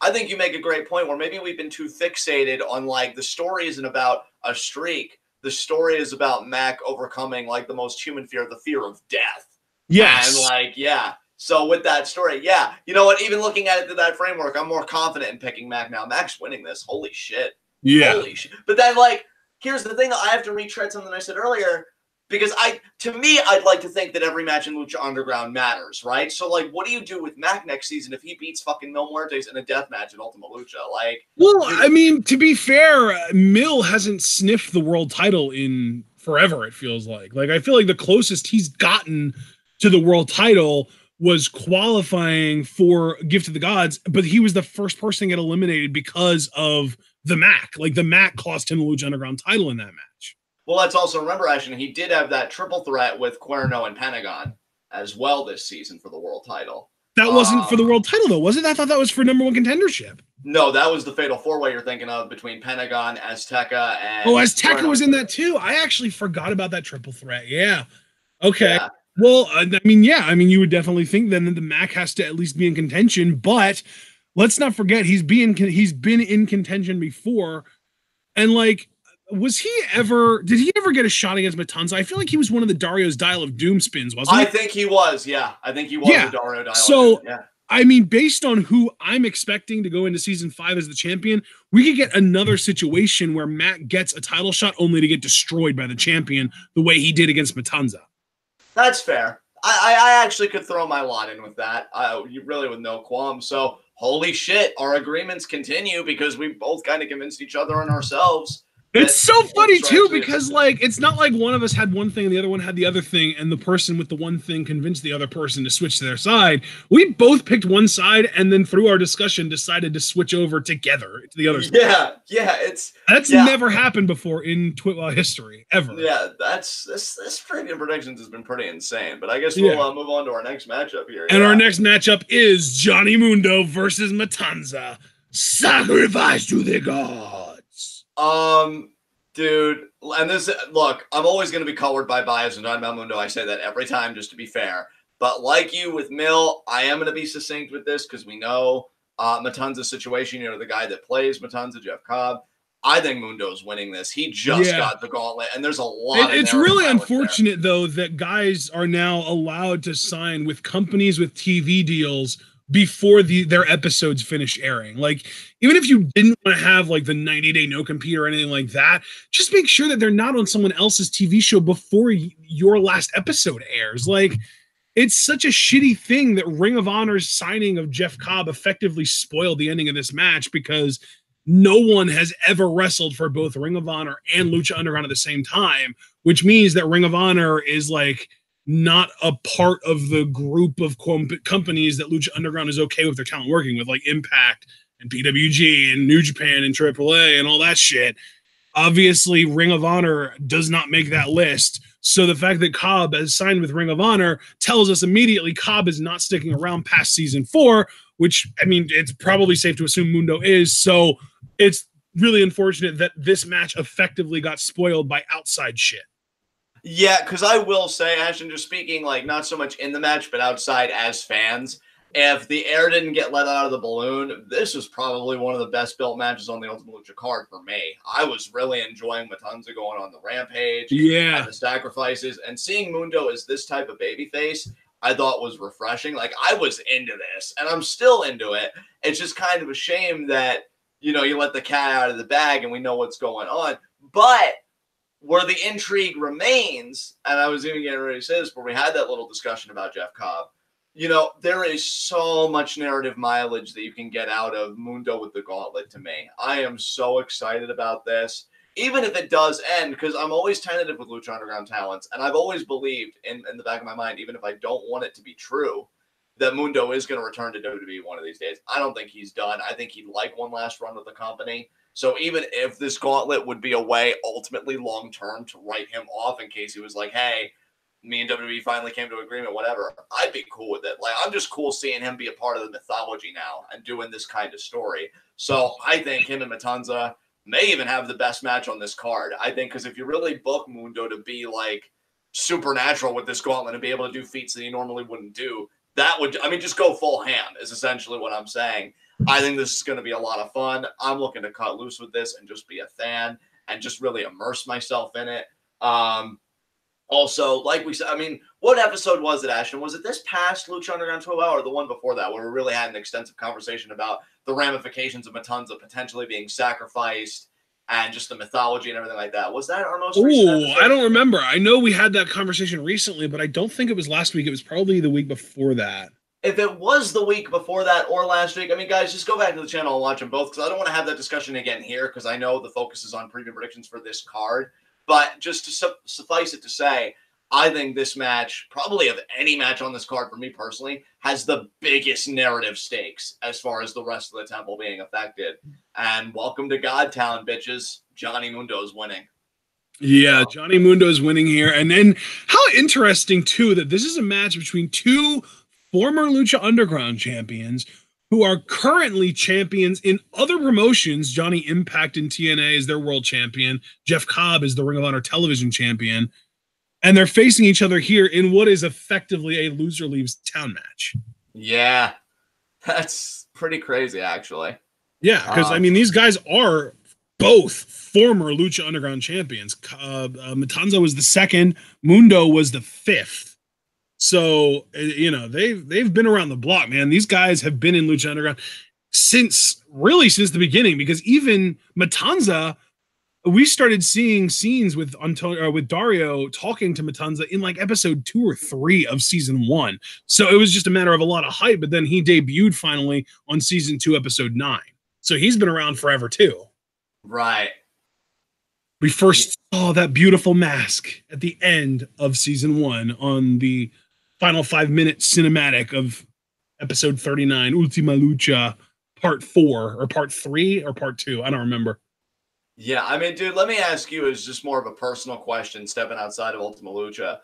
Speaker 2: I think you make a great point where maybe we've been too fixated on like the story isn't about a streak. The story is about Mack overcoming like the most human fear, the fear of death.
Speaker 1: Yes.
Speaker 2: And like, yeah. So with that story, yeah, you know what? Even looking at it through that framework, I'm more confident in picking Mack now. Mack's winning this. Holy shit.
Speaker 1: Yeah.
Speaker 2: Holy shit. But then, like, here's the thing. I have to retread something I said earlier because to me, I'd like to think that every match in Lucha Underground matters, right? So, like, what do you do with Mack next season if he beats fucking Mil Muertes in a death match in Ultima Lucha? Like,
Speaker 1: well, I mean, to be fair, Mill hasn't sniffed the world title in forever, it feels like. Like, I feel like the closest he's gotten to the world title was qualifying for Gift of the Gods, but he was the first person to get eliminated because of the Mack. Like, the Mack cost him the Lucha Underground title in that match.
Speaker 2: Well, let's also remember, Ashton, he did have that triple threat with Cuerno and Pentagon as well this season for the world title.
Speaker 1: That wasn't for the world title, though, was it? I thought that was for number one contendership.
Speaker 2: No, that was the fatal four-way you're thinking of between Pentagon, Azteca, and...
Speaker 1: Oh, Azteca was in that, too. I actually forgot about that triple threat. Yeah. Okay. Yeah. Well, I mean, you would definitely think then that the Mack has to at least be in contention, but let's not forget he's been in contention before. And like, did he ever get a shot against Matanza? I feel like he was one of the Dario's Dial of Doom spins, wasn't he?
Speaker 2: I think he was, yeah. I think he was the Dario Dial
Speaker 1: so,
Speaker 2: of Doom, yeah.
Speaker 1: I mean, based on who I'm expecting to go into season 5 as the champion, we could get another situation where Mack gets a title shot only to get destroyed by the champion the way he did against Matanza.
Speaker 2: That's fair. I actually could throw my lot in with that. Really with no qualms. So, holy shit, our agreements continue because we both kind of convinced each other and ourselves
Speaker 1: It's so funny too, because like it's not like one of us had one thing and the other one had the other thing, and the person with the one thing convinced the other person to switch to their side. We both picked one side, and then through our discussion decided to switch over together to the other side.
Speaker 2: Yeah,
Speaker 1: that's never happened before in TWitWoW history ever.
Speaker 2: Yeah, this premium predictions has been pretty insane. But I guess we'll move on to our next matchup here.
Speaker 1: And our next matchup is Johnny Mundo versus Matanza. Sacrifice to the gods.
Speaker 2: Dude, and this, look, I'm always going to be colored by bias and talking about Mundo. I say that every time just to be fair. But like you with Mill, I am going to be succinct with this because we know Matanza's situation. You know, the guy that plays Matanza, Jeff Cobb. I think Mundo's winning this. He just got the gauntlet, and there's a lot.
Speaker 1: It's really unfortunate, though, that guys are now allowed to sign with companies with TV deals before their episodes finish airing. Like, even if you didn't want to have like the 90-day no compete or anything like that, just make sure that they're not on someone else's TV show before your last episode airs. Like, it's such a shitty thing that Ring of Honor's signing of Jeff Cobb effectively spoiled the ending of this match, because no one has ever wrestled for both Ring of Honor and Lucha Underground at the same time, which means that Ring of Honor is like not a part of the group of companies that Lucha Underground is okay with their talent working with, like Impact and PWG and New Japan and AAA and all that shit. Obviously, Ring of Honor does not make that list. So the fact that Cobb has signed with Ring of Honor tells us immediately Cobb is not sticking around past season 4, which, I mean, it's probably safe to assume Mundo is. So it's really unfortunate that this match effectively got spoiled by outside shit.
Speaker 2: Yeah, because I will say, Ashton, just speaking, like, not so much in the match, but outside as fans, if the air didn't get let out of the balloon, this was probably one of the best built matches on the Ultima Lucha card for me. I was really enjoying Matanza going on the rampage, and the sacrifices, and seeing Mundo as this type of babyface, I thought was refreshing. Like, I was into this, and I'm still into it. It's just kind of a shame that, you know, you let the cat out of the bag and we know what's going on. But where the intrigue remains, and I was even getting ready to say this, but we had that little discussion about Jeff Cobb. You know, there is so much narrative mileage that you can get out of Mundo with the gauntlet to me. I am so excited about this. Even if it does end, because I'm always tentative with Lucha Underground talents, and I've always believed in the back of my mind, even if I don't want it to be true, that Mundo is going to return to WWE one of these days. I don't think he's done. I think he'd like one last run with the company. So even if this gauntlet would be a way ultimately long-term to write him off in case he was like, hey, me and WWE finally came to agreement, whatever, I'd be cool with it. Like, I'm just cool seeing him be a part of the mythology now and doing this kind of story. So I think him and Matanza may even have the best match on this card. I think because if you really book Mundo to be like supernatural with this gauntlet and be able to do feats that he normally wouldn't do, that would, I mean, just go full ham is essentially what I'm saying. I think this is going to be a lot of fun. I'm looking to cut loose with this and just be a fan and just really immerse myself in it. Also, like we said, I mean, what episode was it, Ashton? Was it this past Lucha Underground 12 or the one before that, where we really had an extensive conversation about the ramifications of Matanza potentially being sacrificed and just the mythology and everything like that? Was that our most recent episode?
Speaker 1: I don't remember. I know we had that conversation recently, but I don't think it was last week. It was probably the week before that.
Speaker 2: If it was the week before that or last week, I mean, guys, just go back to the channel and watch them both, because I don't want to have that discussion again here, because I know the focus is on preview predictions for this card. But just to suffice it to say, I think this match, probably of any match on this card for me personally, has the biggest narrative stakes as far as the rest of the temple being affected. And welcome to Godtown, bitches. Johnny Mundo's winning.
Speaker 1: Yeah, Johnny Mundo's winning here. And then how interesting, too, that this is a match between two former Lucha Underground champions who are currently champions in other promotions. Johnny Impact in TNA is their world champion. Jeff Cobb is the Ring of Honor television champion. And they're facing each other here in what is effectively a loser leaves town match.
Speaker 2: Yeah, that's pretty crazy, actually.
Speaker 1: Yeah, because, I mean, these guys are both former Lucha Underground champions. Matanza was the second. Mundo was the 5th. So, you know, they've been around the block, man. These guys have been in Lucha Underground since the beginning, because even Matanza, we started seeing scenes with Dario talking to Matanza in like episode 2 or 3 of season 1. So it was just a matter of a lot of hype, but then he debuted finally on season 2, episode 9. So he's been around forever too.
Speaker 2: Right.
Speaker 1: we first saw that beautiful mask at the end of season 1 on the final 5-minute cinematic of episode 39, Ultima Lucha, part 4 or part 3 or part 2. I don't remember.
Speaker 2: Yeah, I mean, dude, let me ask you, as just more of a personal question, stepping outside of Ultima Lucha.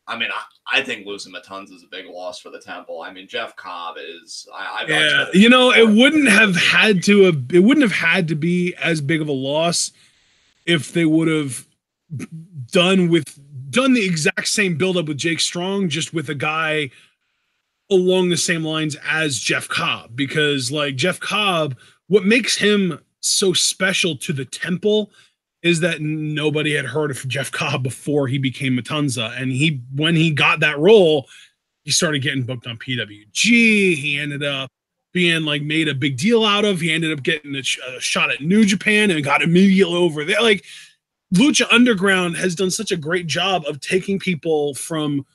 Speaker 2: I mean, I think losing Matanza is a big loss for the Temple. I mean, Jeff Cobb is.
Speaker 1: It wouldn't have had to be as big of a loss if they would have done the exact same buildup with Jake Strong, just with a guy along the same lines as Jeff Cobb. Because like Jeff Cobb, what makes him so special to the Temple is that nobody had heard of Jeff Cobb before he became Matanza. And when he got that role, he started getting booked on PWG. He ended up being like made a big deal out of. He ended up getting a shot at New Japan and got immediately over there. Like Lucha Underground has done such a great job of taking people from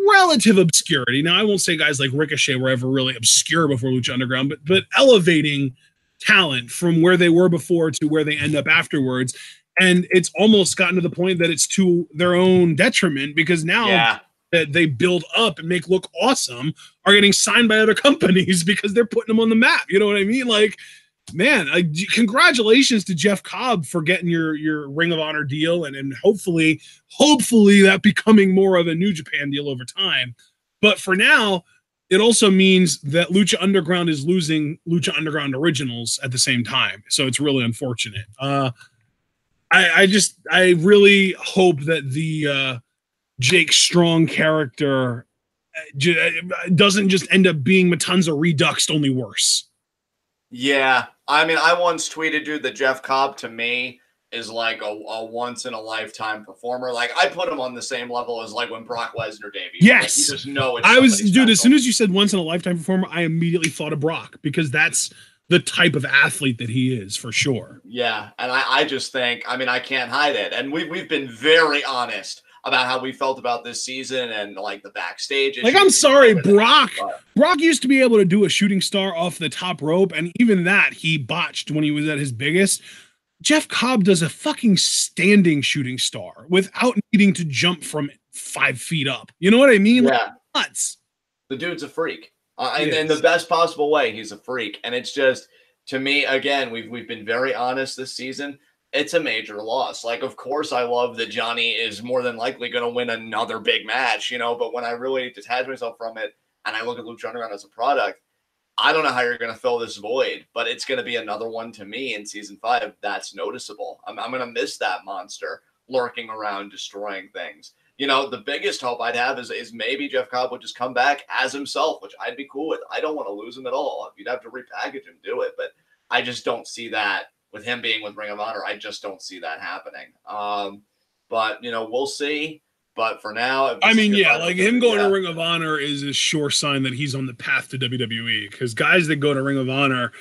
Speaker 1: relative obscurity. Now, I won't say guys like Ricochet were ever really obscure before Lucha Underground, but elevating talent from where they were before to where they end up afterwards. And it's almost gotten to the point that it's to their own detriment, because now that they build up and make look awesome are getting signed by other companies because they're putting them on the map. You know what I mean? Like, man, congratulations to Jeff Cobb for getting your Ring of Honor deal, and hopefully that becoming more of a New Japan deal over time. But for now, it also means that Lucha Underground is losing Lucha Underground Originals at the same time. So it's really unfortunate. I really hope that the Jake Strong character doesn't just end up being Matanza Reduxed, only worse.
Speaker 2: Yeah. I mean, I once tweeted, dude, that Jeff Cobb to me is like a once-in-a-lifetime performer. Like, I put him on the same level as like when Brock Lesnar debuted.
Speaker 1: Yes.
Speaker 2: Like, you just know it's
Speaker 1: dude,
Speaker 2: special.
Speaker 1: as soon as you said once-in-a-lifetime performer, I immediately thought of Brock, because that's the type of athlete that he is, for sure.
Speaker 2: Yeah, and I just think, I mean, I can't hide it. And we've been very honest about how we felt about this season and like the backstage.
Speaker 1: Like, I'm sorry, Brock used to be able to do a shooting star off the top rope, and even that he botched when he was at his biggest. Jeff Cobb does a fucking standing shooting star without needing to jump from 5 feet up. You know what I mean?
Speaker 2: Yeah.
Speaker 1: Like, nuts.
Speaker 2: The dude's a freak. In the best possible way, he's a freak. And it's just, to me, again, we've been very honest this season. It's a major loss. Like, of course, I love that Johnny is more than likely going to win another big match, you know, but when I really detach myself from it and I look at Lucha Underground as a product, I don't know how you're going to fill this void, but it's going to be another one to me in season 5 that's noticeable. I'm going to miss that monster lurking around, destroying things. You know, the biggest hope I'd have is maybe Jeff Cobb would just come back as himself, which I'd be cool with. I don't want to lose him at all. If you'd have to repackage him, do it. But I just don't see that with him being with Ring of Honor. I just don't see that happening. But, you know, we'll see. But for now,
Speaker 1: I mean, yeah, like him going to Ring of Honor is a sure sign that he's on the path to WWE, because guys that go to Ring of Honor,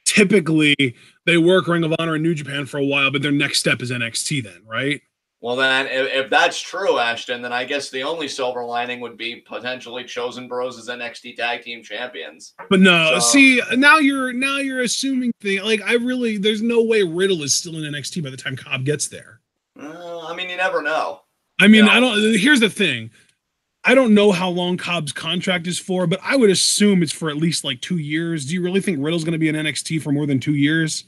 Speaker 1: typically they work Ring of Honor in New Japan for a while, but their next step is NXT then, right?
Speaker 2: Well, then, if that's true, Ashton, then I guess the only silver lining would be potentially Chosen Bros as NXT Tag Team Champions.
Speaker 1: But no, see, now you're assuming things. Like, there's no way Riddle is still in NXT by the time Cobb gets there.
Speaker 2: I mean, you never know.
Speaker 1: I mean, here's the thing. I don't know how long Cobb's contract is for, but I would assume it's for at least like 2 years. Do you really think Riddle's going to be in NXT for more than 2 years?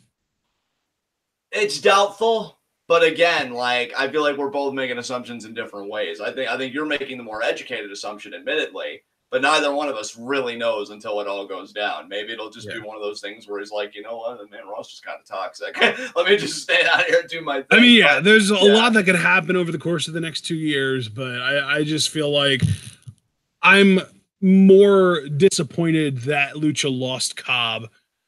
Speaker 2: It's doubtful. But again, like, I feel like we're both making assumptions in different ways. I think you're making the more educated assumption, admittedly, but neither one of us really knows until it all goes down. Maybe it'll just be one of those things where he's like, you know what, man, Ross is kind of toxic. Let me just stay out here and do my thing.
Speaker 1: I mean, yeah, there's a lot that could happen over the course of the next 2 years, but I just feel like I'm more disappointed that Lucha lost Cobb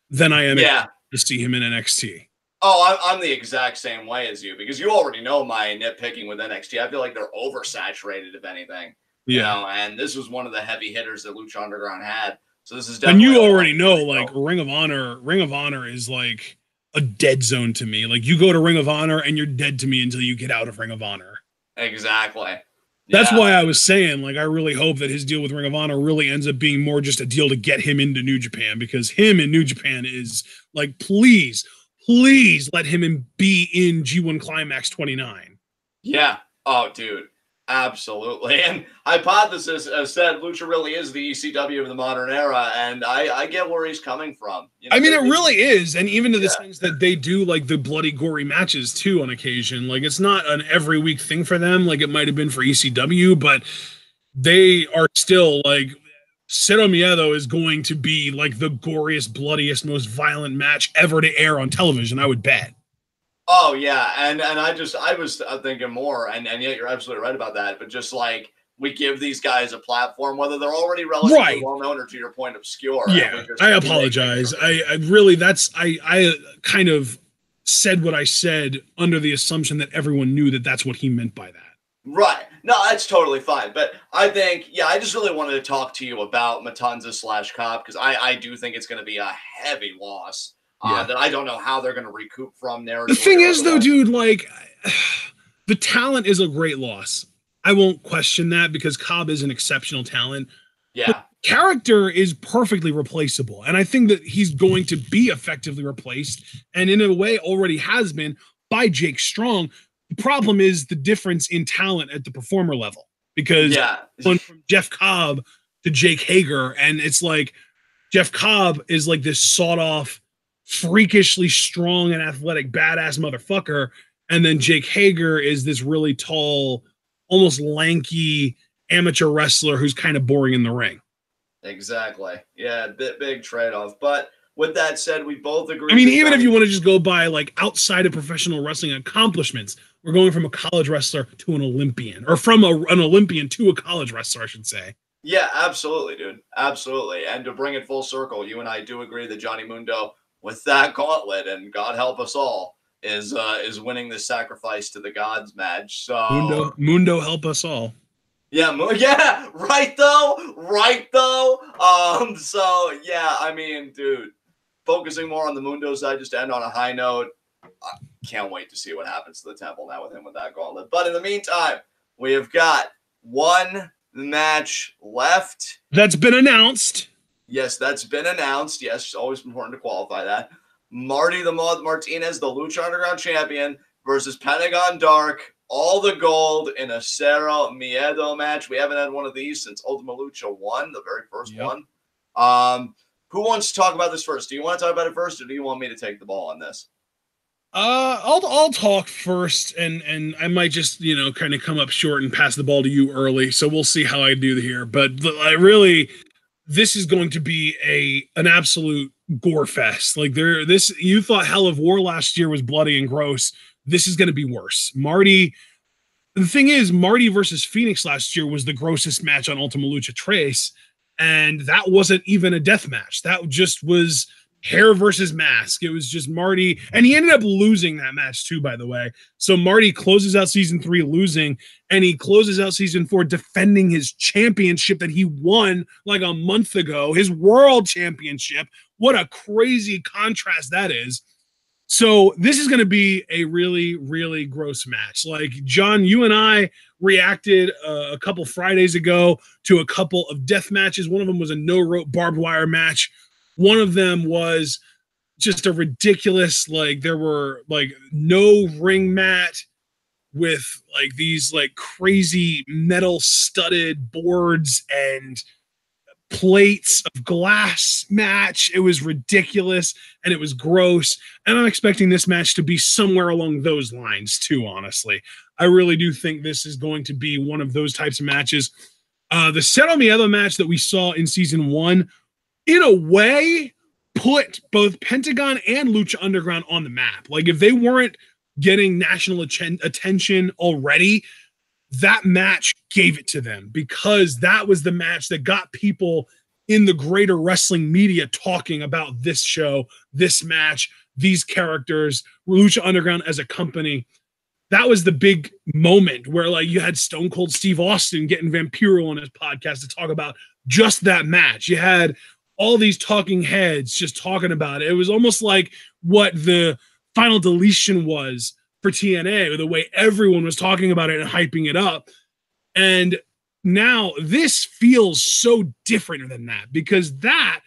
Speaker 1: than I am to see him in NXT.
Speaker 2: Oh, I'm the exact same way as you, because you already know my nitpicking with NXT. I feel like they're oversaturated, if anything.
Speaker 1: Yeah.
Speaker 2: You know, and this was one of the heavy hitters that Lucha Underground had. So this is definitely.
Speaker 1: And you already know, like, Ring of Honor is like a dead zone to me. Like, you go to Ring of Honor and you're dead to me until you get out of Ring of Honor.
Speaker 2: Exactly.
Speaker 1: That's why I was saying, like, I really hope that his deal with Ring of Honor really ends up being more just a deal to get him into New Japan, because him in New Japan is like, please please let him be in G1 Climax 29.
Speaker 2: Yeah. Oh, dude. Absolutely. And Hypothesis said Lucha really is the ECW of the modern era, and I get where he's coming from. You know,
Speaker 1: I mean, it really is, and even to the sense that they do like the bloody, gory matches too on occasion. Like, it's not an every week thing for them, like it might have been for ECW, but they are still like Cero Miedo is going to be like the goriest, bloodiest, most violent match ever to air on television, I would bet.
Speaker 2: Oh yeah, and I was thinking more, and yet you're absolutely right about that. But just like we give these guys a platform, whether they're already relatively well known or, to your point, obscure.
Speaker 1: Yeah, I apologize. I really I kind of said what I said under the assumption that everyone knew that that's what he meant by that.
Speaker 2: Right. No, that's totally fine. But I think, I just really wanted to talk to you about Matanza / Cop, because I do think it's going to be a heavy loss. That I don't know how they're going to recoup from narrative.
Speaker 1: The thing is, though, dude, like, the talent is a great loss. I won't question that, because Cobb is an exceptional talent.
Speaker 2: Yeah.
Speaker 1: But character is perfectly replaceable. And I think that he's going to be effectively replaced, and in a way already has been, by Jake Strong. The problem is the difference in talent at the performer level, because going from Jeff Cobb to Jake Hager, and it's like Jeff Cobb is like this sawed-off, freakishly strong and athletic badass motherfucker, and then Jake Hager is this really tall, almost lanky amateur wrestler who's kind of boring in the ring.
Speaker 2: Exactly. Yeah, big trade-off. But with that said, we both agree.
Speaker 1: I mean, even if you want to just go by like outside of professional wrestling accomplishments, we're going from a college wrestler to an Olympian, or from an Olympian to a college wrestler, I should say.
Speaker 2: Yeah, absolutely, dude. Absolutely. And to bring it full circle, you and I do agree that Johnny Mundo, with that gauntlet, and God help us all, is winning this sacrifice to the gods match. So
Speaker 1: Mundo help us all.
Speaker 2: Yeah, right though. So yeah, I mean, dude, focusing more on the Mundo side, just to end on a high note. I can't wait to see what happens to the Temple now with him with that gauntlet. But in the meantime, we have got one match left.
Speaker 1: That's been announced.
Speaker 2: Yes, that's been announced. Yes, it's always important to qualify that. Marty the Moth Martinez, the Lucha Underground champion, versus Pentagon Dark, all the gold in a Cero Miedo match. We haven't had one of these since Ultima Lucha 1, the very first one. Who wants to talk about this first? Do you want to talk about it first, or do you want me to take the ball on this?
Speaker 1: I'll talk first, and I might just, kind of come up short and pass the ball to you early. So we'll see how I do here. But this is going to be an absolute gore fest. Like you thought Hell of War last year was bloody and gross. This is going to be worse. The thing is, Marty versus Fenix last year was the grossest match on Ultima Lucha Trace, and that wasn't even a death match. That just was hair versus mask. It was just Marty, and he ended up losing that match too, by the way. So Marty closes out season 3 losing, and he closes out season 4 defending his championship that he won like a month ago, his world championship. What a crazy contrast that is. So this is going to be a really, really gross match. Like, John, you and I reacted a couple Fridays ago to a couple of death matches. One of them was a no-rope barbed wire match. One of them was just a ridiculous, like, there were like no ring mat with like these like crazy metal studded boards and plates of glass match. It was ridiculous and it was gross. And I'm expecting this match to be somewhere along those lines too, honestly. I really do think this is going to be one of those types of matches. The Cero Miedo match that we saw in season 1, in a way, put both Pentagon and Lucha Underground on the map. Like, if they weren't getting national attention already, that match gave it to them, because that was the match that got people in the greater wrestling media talking about this show, this match, these characters, Lucha Underground as a company. That was the big moment where, like, you had Stone Cold Steve Austin getting Vampiro on his podcast to talk about just that match. You had all these talking heads just talking about it. It was almost like what the Final Deletion was for TNA, the way everyone was talking about it and hyping it up. And now this feels so different than that, because that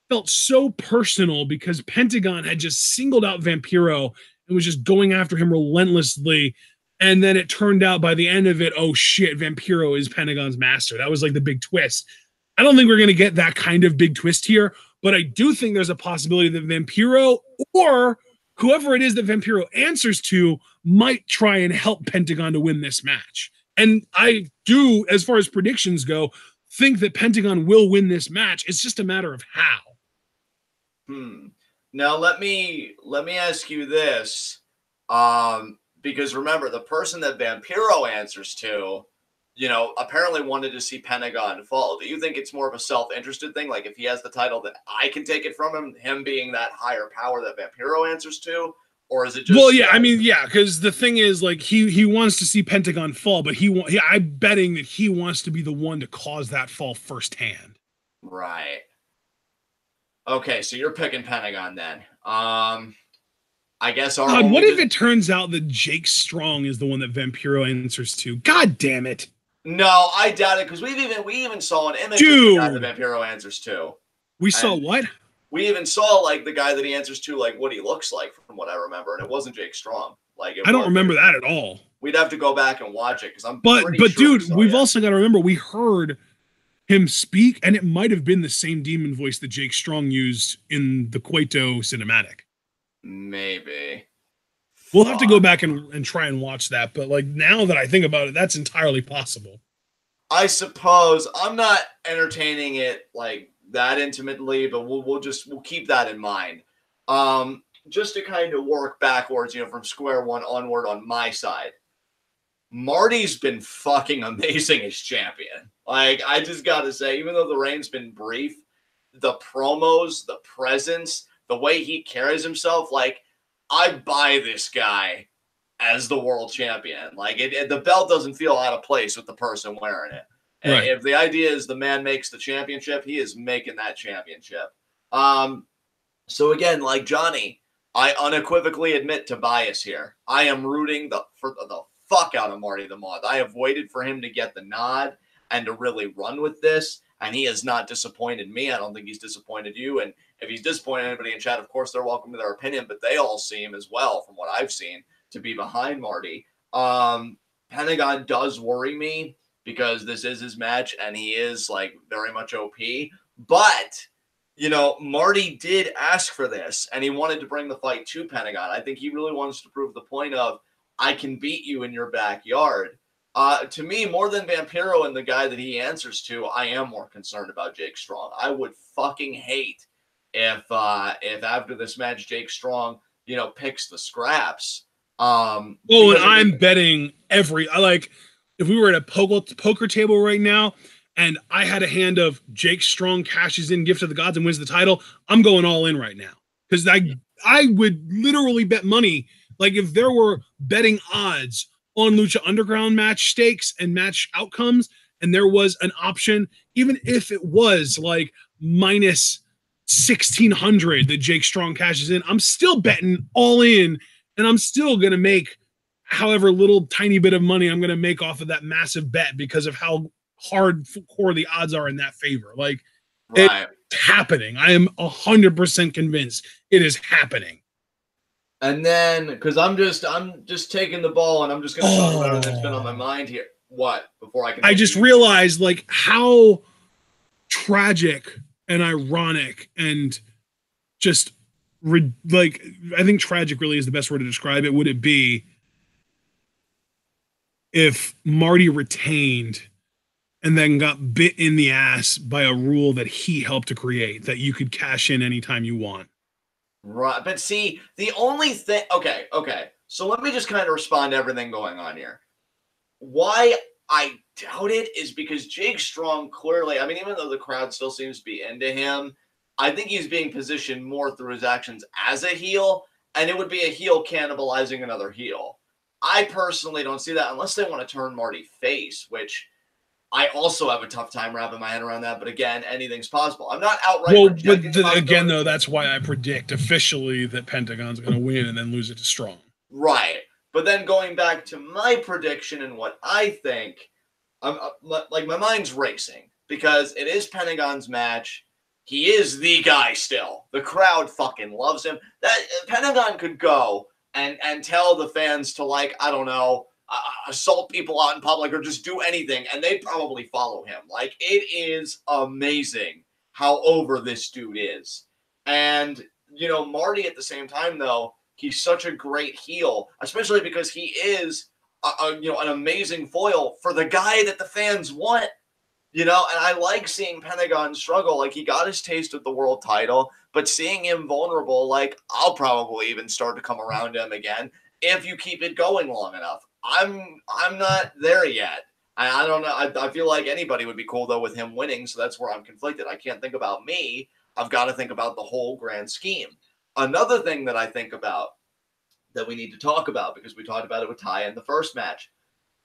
Speaker 1: felt so personal because Pentagon had just singled out Vampiro and was just going after him relentlessly. And then it turned out by the end of it, oh shit, Vampiro is Pentagon's master. That was like the big twist. I don't think we're going to get that kind of big twist here, but I do think there's a possibility that Vampiro or whoever it is that Vampiro answers to might try and help Pentagon to win this match. And I do, as far as predictions go, think that Pentagon will win this match. It's just a matter of how.
Speaker 2: Now let me ask you this, because remember, the person that Vampiro answers to, you know, apparently wanted to see Pentagon fall. Do you think it's more of a self-interested thing? Like if he has the title, that I can take it from him being that higher power that Vampiro answers to? Or is it just...
Speaker 1: Well, yeah, I mean, yeah, because the thing is, like, he wants to see Pentagon fall, but I'm betting that he wants to be the one to cause that fall firsthand.
Speaker 2: Right. Okay, so you're picking Pentagon then. I guess our...
Speaker 1: God, what if it turns out that Jake Strong is the one that Vampiro answers to? God damn it.
Speaker 2: No, I doubt it, because we even saw an image of the guy that Vampiro answers to.
Speaker 1: We saw what?
Speaker 2: We even saw like the guy that he answers to, like what he looks like, from what I remember, and it wasn't Jake Strong. Like
Speaker 1: I don't remember that at all.
Speaker 2: We'd have to go back and watch it because I'm.
Speaker 1: But
Speaker 2: sure
Speaker 1: dude, we've also got to remember we heard him speak, and it might have been the same demon voice that Jake Strong used in the Cueto cinematic.
Speaker 2: Maybe.
Speaker 1: We'll have to go back and try and watch that. But like now that I think about it, that's entirely possible.
Speaker 2: I suppose I'm not entertaining it like that intimately, but we'll keep that in mind. Just to kind of work backwards, you know, from square one onward on my side. Marty's been fucking amazing as champion. Like, I just gotta say, even though the reign's been brief, the promos, the presence, the way he carries himself, like, I buy this guy as the world champion. Like, the belt doesn't feel out of place with the person wearing it. And
Speaker 1: right.
Speaker 2: If the idea is the man makes the championship, he is making that championship. So again, like Johnny, I unequivocally admit to bias here. I am rooting for the fuck out of Marty the Moth. I have waited for him to get the nod and to really run with this, and he has not disappointed me. I don't think he's disappointed you. And if he's disappointed anybody in chat, of course, they're welcome to their opinion, but they all seem as well, from what I've seen, to be behind Marty. Pentagon does worry me because this is his match, and he is, like, very much OP. But, you know, Marty did ask for this, and he wanted to bring the fight to Pentagon. I think he really wants to prove the point of, I can beat you in your backyard. To me, more than Vampiro and the guy that he answers to, I am more concerned about Jake Strong. I would fucking hate if after this match, Jake Strong, you know, picks the scraps.
Speaker 1: And I'm betting if we were at a poker table right now and I had a hand of Jake Strong cashes in Gift of the Gods and wins the title, I'm going all in right now. Because I would literally bet money. Like if there were betting odds on Lucha Underground match stakes and match outcomes, and there was an option, even if it was like minus 1,600 that Jake Strong cashes in, I'm still betting all in, and I'm still going to make however little tiny bit of money I'm going to make off of that massive bet because of how hardcore the odds are in that favor. Like,
Speaker 2: right.
Speaker 1: It's happening. I am 100% convinced it is happening.
Speaker 2: And then, because I'm just taking the ball and I'm just going to talk about it that's been on my mind here. What? Before I can... I
Speaker 1: just realized, like, how tragic and ironic and just, like, I think tragic really is the best word to describe it. Would it be if Marty retained and then got bit in the ass by a rule that he helped to create, that you could cash in anytime you want?
Speaker 2: Right, but see, the only thing... Okay. So let me just kind of respond to everything going on here. Why I doubt it is because Jake Strong clearly... I mean, even though the crowd still seems to be into him, I think he's being positioned more through his actions as a heel, and it would be a heel cannibalizing another heel. I personally don't see that unless they want to turn Marty face, which... I also have a tough time wrapping my head around that, but again, anything's possible. I'm not outright.
Speaker 1: Well, but again, though, that's why I predict officially that Pentagon's going to win and then lose it to Strong.
Speaker 2: Right, but then going back to my prediction and what I think, like my mind's racing because it is Pentagon's match. he is the guy still. The crowd fucking loves him. That Pentagon could go and tell the fans to, like, I don't know, assault people out in public or just do anything, and they'd probably follow him. Like, it is amazing how over this dude is. And, you know, Marty at the same time, though, he's such a great heel, especially because he is, you know, an amazing foil for the guy that the fans want. You know, and I like seeing Pentagon struggle. Like, he got his taste of the world title, but seeing him vulnerable, like, I'll probably even start to come around him again if you keep it going long enough. I'm not there yet. I don't know. I feel like anybody would be cool, though, with him winning, so that's where I'm conflicted. I can't think about me. I've got to think about the whole grand scheme. Another thing that I think about that we need to talk about, because we talked about it with Taya in the first match,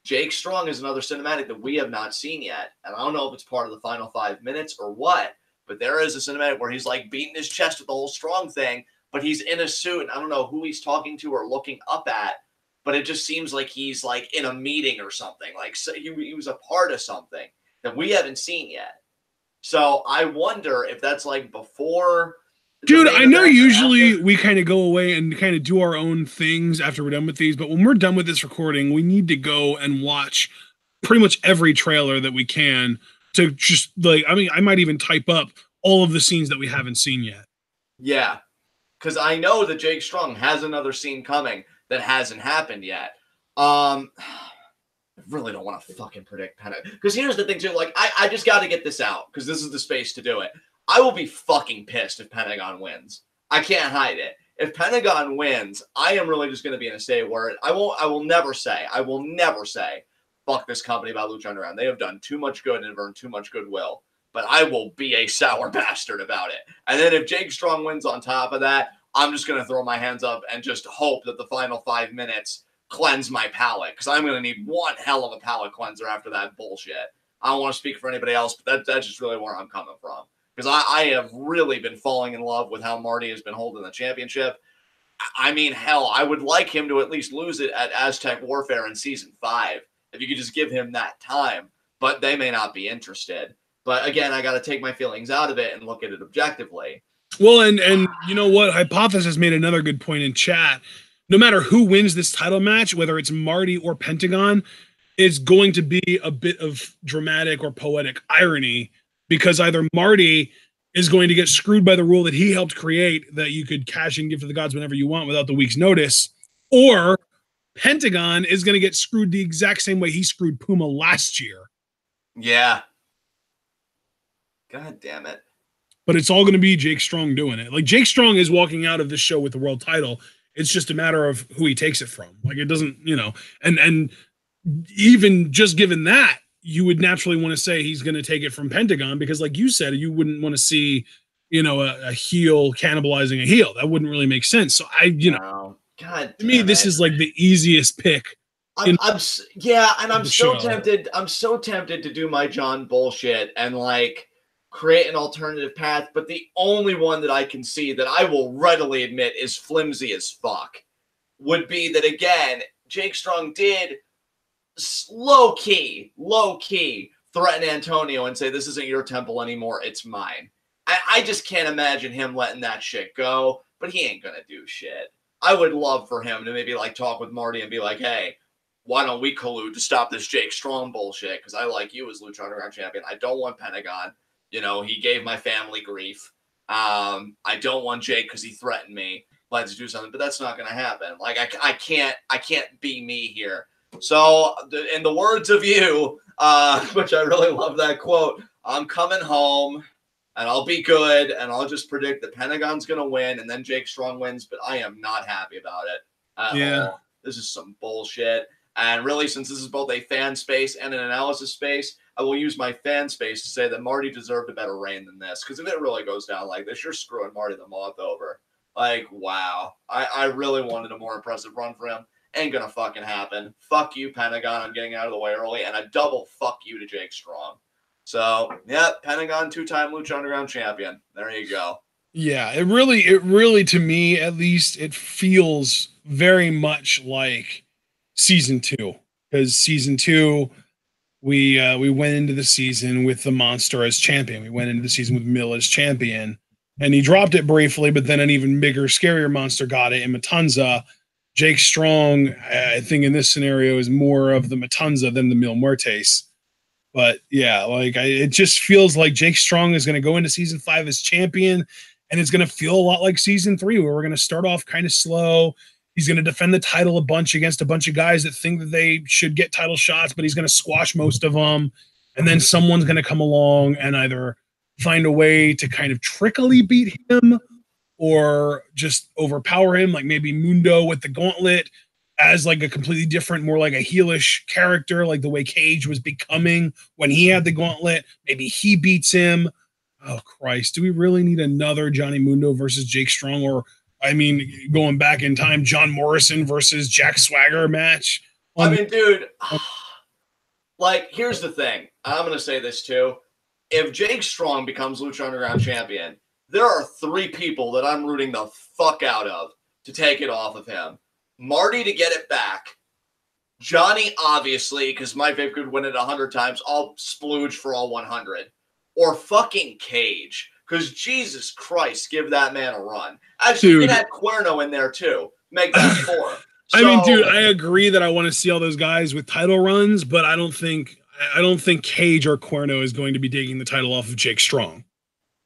Speaker 2: Jake Strong is another cinematic that we have not seen yet. And I don't know if it's part of the final 5 minutes or what, but there is a cinematic where he's like beating his chest with the whole Strong thing, but he's in a suit. And I don't know who he's talking to or looking up at, but it just seems like he's like in a meeting or something. Like, so he was a part of something that we haven't seen yet. So I wonder if that's like before.
Speaker 1: Dude, I know usually we kind of go away and kind of do our own things after we're done with these, but when we're done with this recording, we need to go and watch pretty much every trailer that we can to just, like, I mean, I might even type up all of the scenes that we haven't seen yet. Yeah,
Speaker 2: because I know that Jake Strong has another scene coming that hasn't happened yet. I really don't want to fucking predict Pentagon. Because here's the thing, too. Like, I just got to get this out because this is the space to do it. I will be fucking pissed if Pentagon wins. I can't hide it. If Pentagon wins, I am really just going to be in a state where I will never say, fuck this company about Lucha Underground. They have done too much good and have earned too much goodwill. But I will be a sour bastard about it. And then if Jake Strong wins on top of that, I'm just going to throw my hands up and just hope that the final 5 minutes cleanse my palate. Because I'm going to need one hell of a palate cleanser after that bullshit. I don't want to speak for anybody else, but that's just really where I'm coming from. Because I have really been falling in love with how Marty has been holding the championship. I mean, hell, I would like him to at least lose it at Aztec Warfare in Season 5. If you could just give him that time. But they may not be interested. But again, I got to take my feelings out of it and look at it objectively.
Speaker 1: Well, and you know what? Hypothesis made another good point in chat. No matter who wins this title match, whether it's Marty or Pentagon, it's going to be a bit of dramatic or poetic irony. Because either Marty is going to get screwed by the rule that he helped create that you could cash and give to the gods whenever you want without the week's notice, or Pentagon is going to get screwed the exact same way he screwed Puma last year.
Speaker 2: Yeah. God damn it.
Speaker 1: But it's all going to be Jake Strong doing it. Like, Jake Strong is walking out of this show with the world title. It's just a matter of who he takes it from. Like, it doesn't, you know, and even just given that, you would naturally want to say he's going to take it from Pentagon because, like you said, you wouldn't want to see, you know, a heel cannibalizing a heel. That wouldn't really make sense. So
Speaker 2: God,
Speaker 1: to me, this is like the easiest pick.
Speaker 2: I'm so tempted. I'm so tempted to do my John bullshit and like create an alternative path. But the only one that I can see that I will readily admit is flimsy as fuck would be that, again, Jake Strong did low key threaten Antonio and say, this isn't your temple anymore, it's mine. I just can't imagine him letting that shit go, but he ain't gonna do shit. I would love for him to maybe like talk with Marty and be like, hey, why don't we collude to stop this Jake Strong bullshit? Because I like you as Lucha Underground champion. I don't want Pentagon. You know, he gave my family grief. I don't want Jake because he threatened me. Let's do something, but that's not gonna happen. Like I can't be me here. So, in the words of you, which I really love that quote, I'm coming home, and I'll be good, and I'll just predict that Pentagon's going to win, and then Jake Strong wins, but I am not happy about it at all. This is some bullshit. And really, since this is both a fan space and an analysis space, I will use my fan space to say that Marty deserved a better reign than this, because if it really goes down like this, you're screwing Marty the Moth over. Like, wow. I really wanted a more impressive run for him. Ain't gonna fucking happen. Fuck you, Pentagon. I'm getting out of the way early, and a double fuck you to Jake Strong. So, yeah, Pentagon, 2-time Lucha Underground champion. There you go.
Speaker 1: Yeah, it really, to me, at least, it feels very much like season 2. Because season 2, we went into the season with the Monster as champion. We went into the season with Mill as champion, and he dropped it briefly, but then an even bigger, scarier monster got it in Matanza. Jake Strong, I think in this scenario, is more of the Matanza than the Mil Muertes. But yeah, like it just feels like Jake Strong is going to go into season 5 as champion, and it's going to feel a lot like season 3, where we're going to start off kind of slow. He's going to defend the title a bunch against a bunch of guys that think that they should get title shots, but he's going to squash most of them. And then someone's going to come along and either find a way to kind of trickily beat him or just overpower him, like maybe Mundo with the gauntlet as like a completely different, more like a heelish character, like the way Cage was becoming when he had the gauntlet. Maybe he beats him. Oh, Christ. Do we really need another Johnny Mundo versus Jake Strong? Or, I mean, going back in time, John Morrison versus Jack Swagger match?
Speaker 2: I mean, dude, like, here's the thing. I'm going to say this too. If Jake Strong becomes Lucha Underground champion, there are 3 people that I'm rooting the fuck out of to take it off of him. Marty to get it back. Johnny, obviously, because my Vic could win it 100 times. I'll splooge for all 100. Or fucking Cage. Because Jesus Christ, give that man a run. Actually, you can add Cuerno in there too. Make that 4.
Speaker 1: I mean, dude, I agree that I want to see all those guys with title runs, but I don't think Cage or Cuerno is going to be taking the title off of Jake Strong.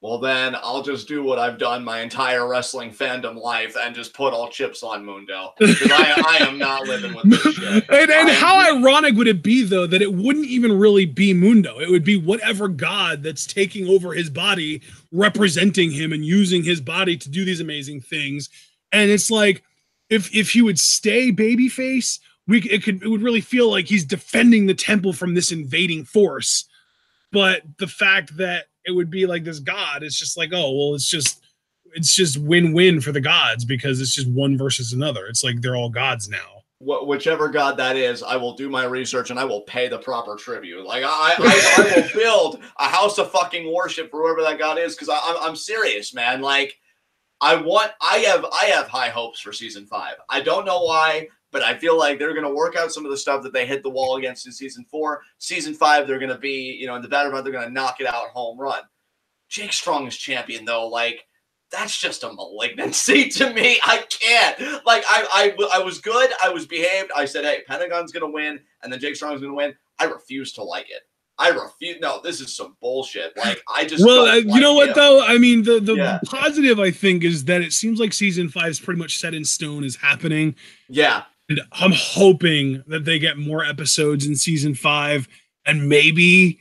Speaker 2: Well, then I'll just do what I've done my entire wrestling fandom life and just put all chips on Mundo. Because I am not living with this shit.
Speaker 1: And how ironic would it be, though, that it wouldn't even really be Mundo? It would be whatever god that's taking over his body, representing him and using his body to do these amazing things. And it's like, if he would stay babyface, it would really feel like he's defending the temple from this invading force. But the fact that it would be like this god, it's just like, oh, well, it's just win-win for the gods because it's just one versus another. It's like they're all gods now.
Speaker 2: Whichever god that is, I will do my research and I will pay the proper tribute. Like I will build a house of fucking worship for whoever that god is, because I'm serious, man. Like I have high hopes for season 5. I don't know why, but I feel like they're going to work out some of the stuff that they hit the wall against in season 4. Season 5, they're going to be, in the battle round, they're going to knock it out home run. Jake Strong is champion, though. Like, that's just a malignancy to me. I can't. Like, I was good. I was behaved. I said, hey, Pentagon's going to win, and then Jake Strong's going to win. I refuse to like it. I refuse. No, this is some bullshit. Like, I just.
Speaker 1: Well, you know what, though? I mean, the positive, I think, is that it seems like season 5 is pretty much set in stone, is happening.
Speaker 2: Yeah.
Speaker 1: And I'm hoping that they get more episodes in season 5 and maybe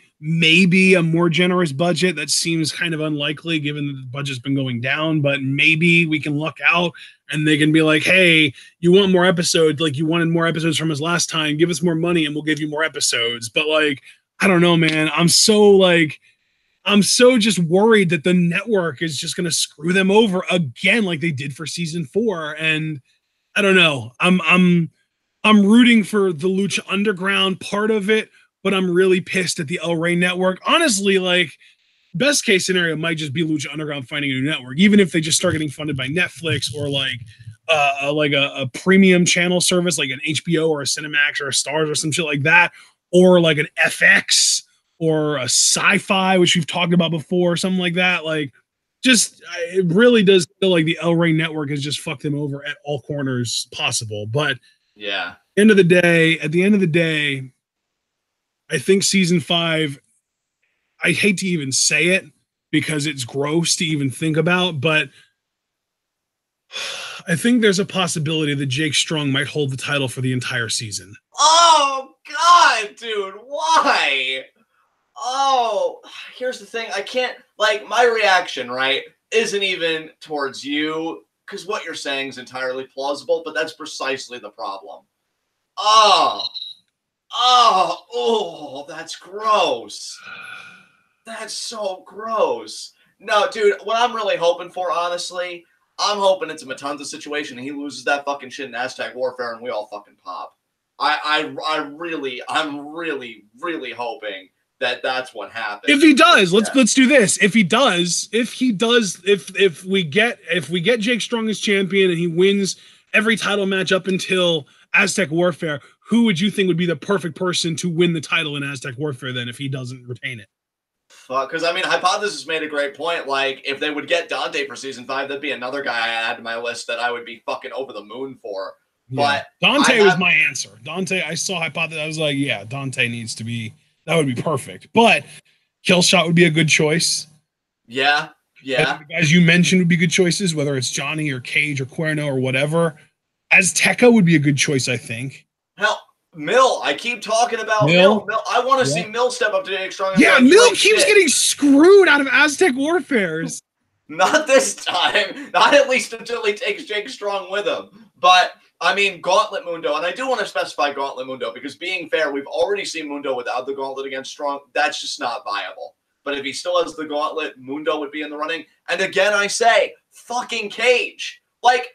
Speaker 1: a more generous budget. That seems kind of unlikely given that the budget's been going down, but maybe we can luck out and they can be like, hey, you want more episodes? Like you wanted more episodes from us last time. Give us more money and we'll give you more episodes. But like, I don't know, man. I'm so just worried that the network is just going to screw them over again like they did for season 4. And I don't know. I'm rooting for the Lucha Underground part of it, but I'm really pissed at the El Rey network. Honestly, like best case scenario might just be Lucha Underground finding a new network, even if they just start getting funded by Netflix or like a premium channel service like an HBO or a Cinemax or a Stars or some shit like that, or like an FX or a Sci-Fi, which we've talked about before, something like that. Like, just it really does feel like the El Rey network has just fucked them over at all corners possible. But
Speaker 2: yeah,
Speaker 1: at the end of the day, I think season 5, I hate to even say it because it's gross to even think about, but I think there's a possibility that Jake Strong might hold the title for the entire season.
Speaker 2: Oh God, dude, why? Oh, here's the thing. I can't, like, my reaction, right, isn't even towards you, because what you're saying is entirely plausible, but that's precisely the problem. Oh, that's gross. That's so gross. No, dude, what I'm really hoping for, honestly, I'm hoping it's a Matanza situation and he loses that fucking shit in Aztec Warfare and we all fucking pop. I'm really hoping that that's what happens.
Speaker 1: If he does, let's do this. If we get Jake Strong as champion and he wins every title match up until Aztec Warfare, who would you think would be the perfect person to win the title in Aztec Warfare then if he doesn't retain it?
Speaker 2: Because I mean, Hypothesis made a great point. Like, if they would get Dante for season 5, that'd be another guy I add to my list that I would be fucking over the moon for.
Speaker 1: Yeah.
Speaker 2: But
Speaker 1: Dante was my answer. Dante, I saw Hypothesis. I was like, yeah, Dante needs to be. That would be perfect. But Killshot would be a good choice.
Speaker 2: Yeah.
Speaker 1: The guys you mentioned would be good choices, whether it's Johnny or Cage or Cuerno or whatever. Azteca would be a good choice, I think.
Speaker 2: Hell, Mill. I keep talking about Mill. I want to see Mill step up to Jake Strong.
Speaker 1: Yeah, Mill keeps getting screwed out of Aztec Warfares.
Speaker 2: Not this time. Not at least until he takes Jake Strong with him. But, I mean, Gauntlet Mundo. And I do want to specify Gauntlet Mundo because, being fair, we've already seen Mundo without the Gauntlet against Strong. That's just not viable. But if he still has the Gauntlet, Mundo would be in the running. And again, I say, fucking Cage. Like,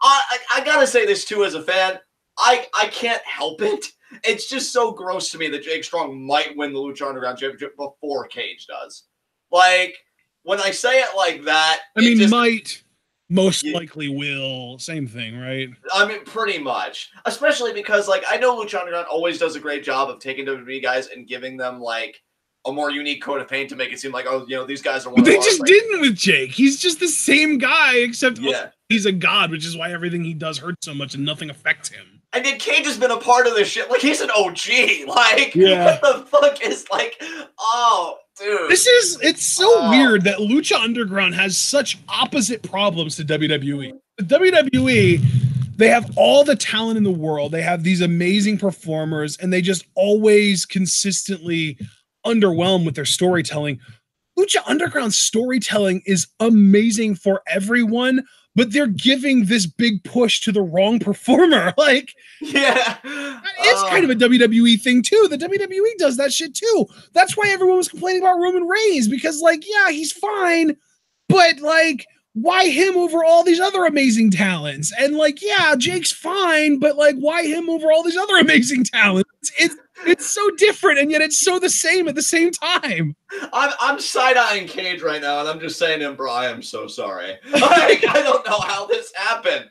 Speaker 2: I gotta say this too as a fan. I can't help it. It's just so gross to me that Jake Strong might win the Lucha Underground Championship before Cage does. Like, when I say it like that...
Speaker 1: I mean, might, most likely will. Same thing, right?
Speaker 2: I mean, pretty much. Especially because, like, I know Lucha Underground always does a great job of taking WWE guys and giving them, like, a more unique coat of paint to make it seem like, oh, you know, these guys are one of
Speaker 1: They just didn't with Jake. He's just the same guy, except
Speaker 2: yeah.
Speaker 1: He's a god, which is why everything he does hurts so much and nothing affects him.
Speaker 2: And then Cage has been a part of this shit. Like, he's an OG. Like, what the fuck is, like, oh, dude.
Speaker 1: It's so weird that Lucha Underground has such opposite problems to WWE. The WWE, they have all the talent in the world. They have these amazing performers, and they just always consistently underwhelm with their storytelling. Lucha Underground storytelling is amazing for everyone, but they're giving this big push to the wrong performer. Like,
Speaker 2: yeah,
Speaker 1: it's kind of a WWE thing too. The WWE does that shit too. That's why everyone was complaining about Roman Reigns, because, like, yeah, he's fine, but, like, why him over all these other amazing talents? And, like, yeah, Jake's fine, but, like, why him over all these other amazing talents? It's so different, and yet it's so the same at the same time.
Speaker 2: I'm side-eyeing Cage right now, and I'm just saying to him, bro, I am so sorry. Like, I don't know how this happened.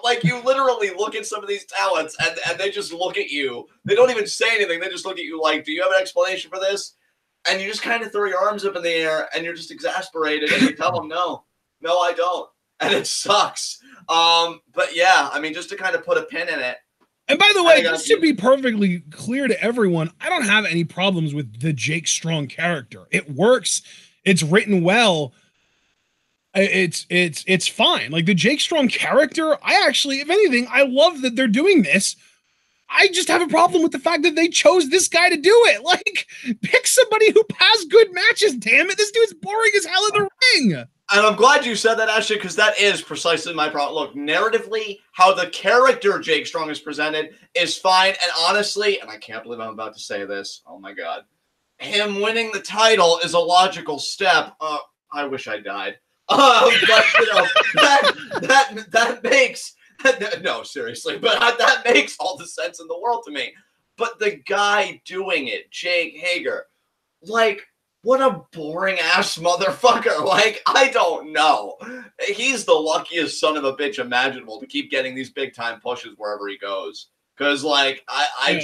Speaker 2: Like you literally look at some of these talents, and they just look at you. They don't even say anything. They just look at you like, do you have an explanation for this? And you just kind of throw your arms up in the air, and you're just exasperated, and you tell them, no, I don't. And it sucks. But yeah, I mean, just to kind of put a pin in it.
Speaker 1: And by the way, just to be perfectly clear to everyone, I don't have any problems with the Jake Strong character. It works. It's written well. It's fine. Like, the Jake Strong character, I actually, if anything, I love that they're doing this. I just have a problem with the fact that they chose this guy to do it. Like, pick somebody who has good matches, damn it. This dude's boring as hell in the ring.
Speaker 2: And I'm glad you said that, Ashley, because that is precisely my problem. Look, narratively, how the character Jake Strong is presented is fine. And honestly, and I can't believe I'm about to say this, oh my God, him winning the title is a logical step. I wish I died. But, you know, that makes, no, seriously, but that makes all the sense in the world to me. But the guy doing it, Jake Hager, like, what a boring ass motherfucker. Like, I don't know. He's the luckiest son of a bitch imaginable to keep getting these big time pushes wherever he goes. Cause, like, I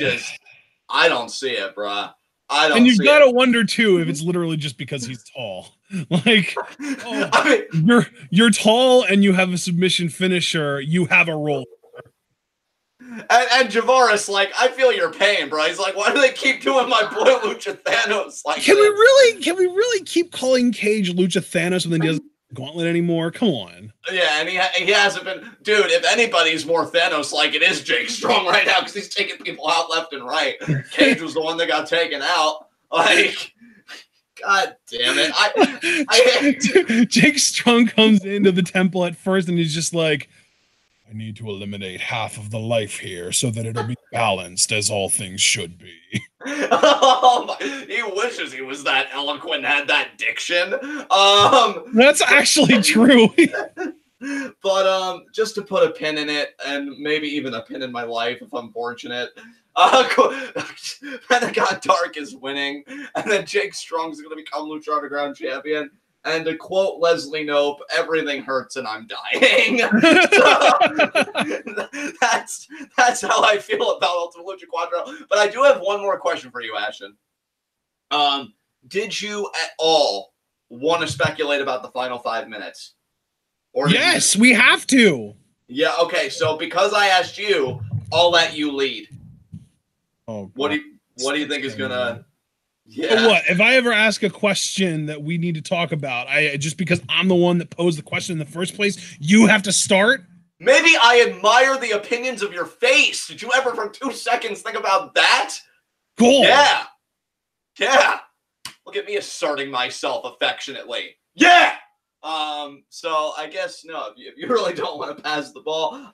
Speaker 2: don't see it, bruh. I don't. And you
Speaker 1: gotta wonder too if it's literally just because he's tall. Like, oh, I mean, you're tall and you have a submission finisher, you have a role.
Speaker 2: And Javaris, like, I feel your pain, bro. He's like, why do they keep doing my boy Lucha Thanos? Like,
Speaker 1: can we really keep calling Cage Lucha Thanos when he doesn't have a gauntlet anymore? Come on.
Speaker 2: Yeah, and he hasn't been, dude. If anybody's more Thanos like, it is Jake Strong right now because he's taking people out left and right. Cage was the one that got taken out. Like, God damn it!
Speaker 1: Jake Strong comes into the temple at first, and he's just like, I need to eliminate half of the life here so that it'll be balanced as all things should be.
Speaker 2: Oh my, he wishes he was that eloquent and had that diction.
Speaker 1: That's actually true.
Speaker 2: But just to put a pin in it, and maybe even a pin in my life if I'm fortunate, Pentagon Dark is winning, and then Jake Strong's going to become Lucha Underground champion. And to quote Leslie Knope, everything hurts and I'm dying. So, that's how I feel about Ultima Lucha Cuatro. But I do have one more question for you, Ashton. Did you at all want to speculate about the final 5 minutes?
Speaker 1: Or yes, we have to.
Speaker 2: Yeah, okay. So because I asked you, I'll let you lead.
Speaker 1: Oh,
Speaker 2: what do you think is gonna? Yeah.
Speaker 1: So what? If I ever ask a question that we need to talk about, just because I'm the one that posed the question in the first place, you have to start?
Speaker 2: Maybe I admire the opinions of your face. Did you ever for 2 seconds think about that?
Speaker 1: Cool.
Speaker 2: Yeah. Yeah. Look at me asserting myself affectionately. Yeah. So I guess no, if you really don't want to pass the ball.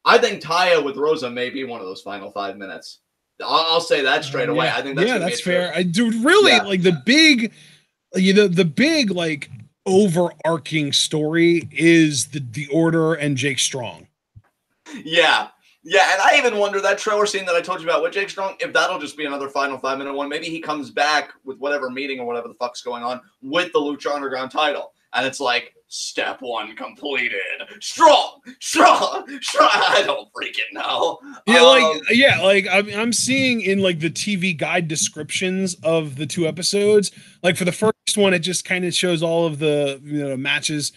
Speaker 2: I think Taya with Rosa may be one of those final 5 minutes. I'll say that straight away. I think that's
Speaker 1: fair. I do really like the big, the big like overarching story is the Order and Jake Strong.
Speaker 2: Yeah. Yeah, and I even wonder that trailer scene that I told you about with Jake Strong, if that'll just be another final 5 minute one. Maybe he comes back with whatever meeting or whatever the fuck's going on with the Lucha Underground title. And it's like, step 1 completed. Strong. I don't freaking know.
Speaker 1: Yeah, I'm seeing in like the TV guide descriptions of the 2 episodes. Like for the first one, it just kind of shows all of the matches,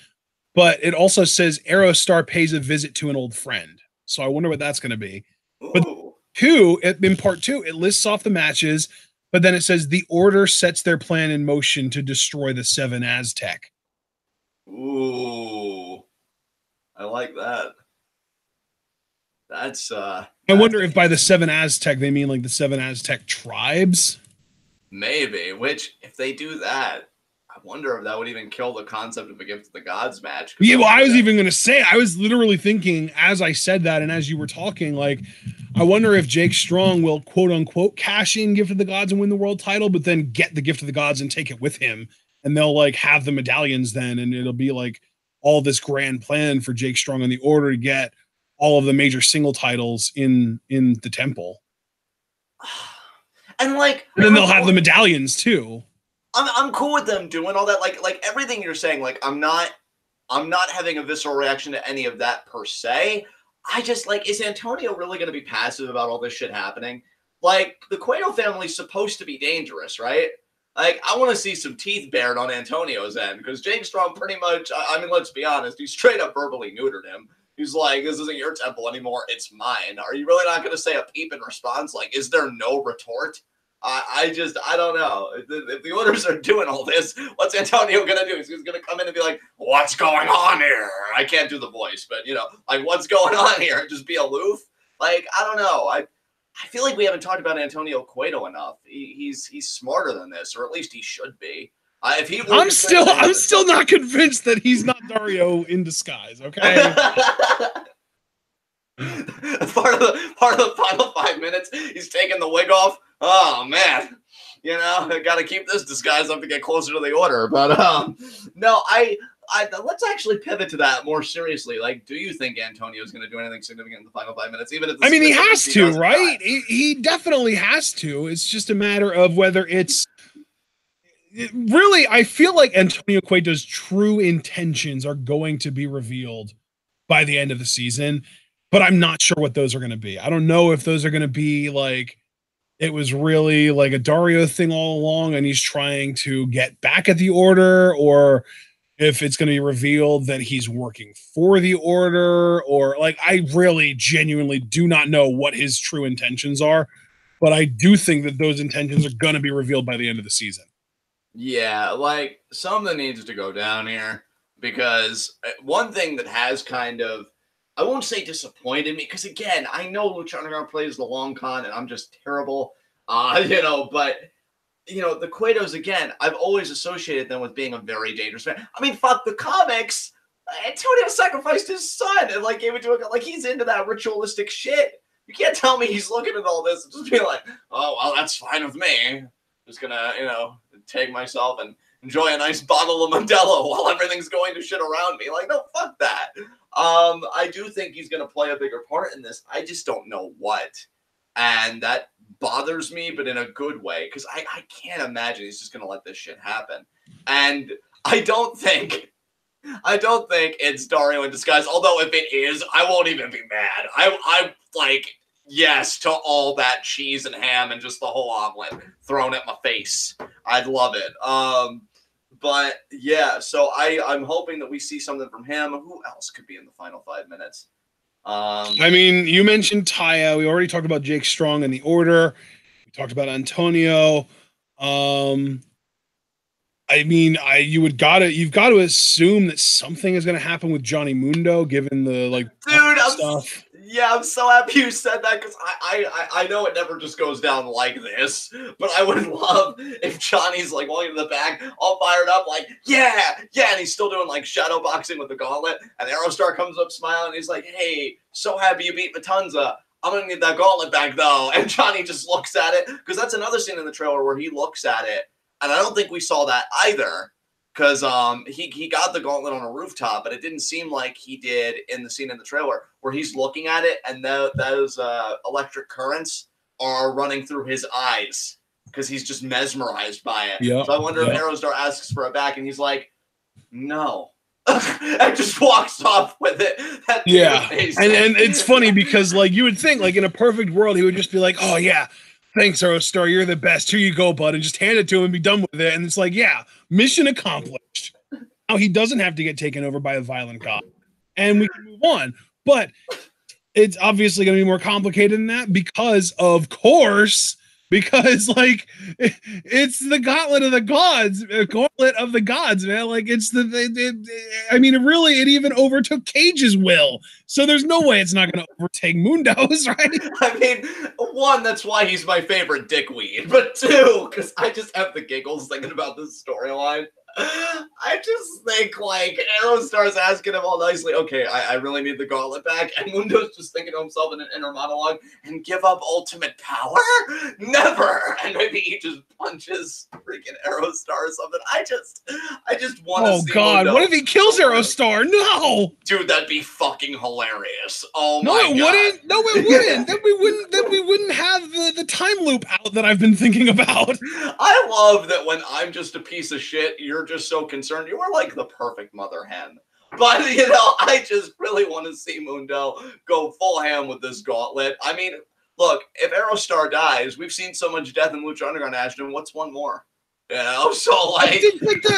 Speaker 1: but it also says Aerostar pays a visit to an old friend. So I wonder what that's going to be.
Speaker 2: Ooh.
Speaker 1: But in part 2, it lists off the matches, but then it says the Order sets their plan in motion to destroy the 7 Aztec.
Speaker 2: Ooh, I like that. That's
Speaker 1: I wonder if by the 7 Aztec they mean like the 7 Aztec tribes.
Speaker 2: Maybe. Which, if they do that, I wonder if that would even kill the concept of a Gift of the Gods match.
Speaker 1: Yeah, well, I was even going to say, I was literally thinking as I said that and as you were talking, like, I wonder if Jake Strong will quote unquote cash in Gift of the Gods and win the world title, but then get the Gift of the Gods and take it with him. And they'll like have the medallions then, and it'll be like all this grand plan for Jake Strong and the Order to get all of the major single titles in the temple.
Speaker 2: And like,
Speaker 1: and then they'll have the medallions too.
Speaker 2: I'm cool with them doing all that. Like everything you're saying, like I'm not having a visceral reaction to any of that per se. I just like, is Antonio really going to be passive about all this shit happening? Like the Cueto family's supposed to be dangerous, right? Like, I want to see some teeth bared on Antonio's end, because Jake Strong pretty much, I mean, let's be honest, he straight up verbally neutered him. He's like, this isn't your temple anymore, it's mine. Are you really not going to say a peep in response? Like, is there no retort? I don't know. If the Orders are doing all this, what's Antonio going to do? He's going to come in and be like, what's going on here? I can't do the voice, but, like, what's going on here? Just be aloof? Like, I don't know. I feel like we haven't talked about Antonio Cueto enough. He's smarter than this, or at least he should be. If he
Speaker 1: I'm still not convinced that he's not Dario in disguise. Okay.
Speaker 2: part of the final 5 minutes, he's taking the wig off. Oh man, I got to keep this disguise up to get closer to the Order. But no, I let's actually pivot to that more seriously. Like, do you think Antonio's going to do anything significant in the final 5 minutes? Even if
Speaker 1: he has to, right? He definitely has to. It's just a matter of whether it's really. I feel like Antonio Cueto's true intentions are going to be revealed by the end of the season, but I'm not sure what those are going to be. I don't know if those are going to be like, it was really like a Dario thing all along and he's trying to get back at the Order, or if it's going to be revealed that he's working for the Order, or like, I really genuinely do not know what his true intentions are, but I do think that those intentions are going to be revealed by the end of the season.
Speaker 2: Yeah, like something needs to go down here, because one thing that has kind of, I won't say disappointed me, because again, I know Lucha Underground plays the long con and I'm just terrible, but the Cuetos, again, I've always associated them with being a very dangerous man. I mean, fuck the comics. Antonio sacrificed his son and like gave it to a, like, he's into that ritualistic shit. You can't tell me he's looking at all this and just be like, oh, well, that's fine with me. Just gonna, take myself and enjoy a nice bottle of Modelo while everything's going to shit around me. Like, no, fuck that. I do think he's gonna play a bigger part in this. I just don't know what. And that bothers me, but in a good way, because I can't imagine he's just gonna let this shit happen. And I don't think it's Dario in disguise. Although if it is, I won't even be mad. I'm like, yes to all that cheese and ham and just the whole omelet thrown at my face. I'd love it. But yeah, so I'm hoping that we see something from him. Who else could be in the final 5 minutes?
Speaker 1: I mean, you mentioned Taya. We already talked about Jake Strong in the order. We talked about Antonio. I mean, you've got to assume that something is going to happen with Johnny Mundo, given the stuff.
Speaker 2: I'm so happy you said that, because I know it never just goes down like this, but I would love if Johnny's like walking to the back, all fired up, like yeah, and he's still doing like shadow boxing with the gauntlet, and Aerostar comes up smiling, and he's like, hey, so happy you beat Matanza. I'm gonna need that gauntlet back though. And Johnny just looks at it, because that's another scene in the trailer where he looks at it. And I don't think we saw that either, because he got the gauntlet on a rooftop, but it didn't seem like he did in the scene in the trailer where he's looking at it and those electric currents are running through his eyes because he's just mesmerized by it. Yep, so I wonder if Aerostar asks for it back and he's like, no. And just walks off with it. And
Speaker 1: it's funny because like you would think like in a perfect world he would just be like, oh yeah, thanks, Aerostar, you're the best. Here you go, bud, and just hand it to him and be done with it. And it's like, yeah, mission accomplished. Now he doesn't have to get taken over by a violent god, and we can move on. But it's obviously going to be more complicated than that because, of course, like it's the gauntlet of the gods, man. Like it's I mean, it even overtook Cage's will. So there's no way it's not going to overtake Mundo's, right?
Speaker 2: I mean, one, that's why he's my favorite dickweed, but two, because I just have the giggles thinking about this storyline. I just think like Aerostar's asking him all nicely, okay, I really need the gauntlet back, and Mundo's just thinking to himself in an inner monologue, and give up ultimate power? Never! And maybe he just punches freaking Aerostar or something. I just want to see
Speaker 1: God,
Speaker 2: Mundo.
Speaker 1: What if he kills Aerostar? No!
Speaker 2: Dude, that'd be fucking hilarious. Oh my
Speaker 1: God.
Speaker 2: Wouldn't.
Speaker 1: No, it wouldn't. Then we wouldn't have the time loop out that I've been thinking about.
Speaker 2: I love that when I'm just a piece of shit, you're just so concerned. You are like the perfect mother hen. But, you know, I just really want to see Mundo go full ham with this gauntlet. I mean, look, if Aerostar dies, we've seen so much death in Lucha Underground, Ashton. What's one more? You know, so like...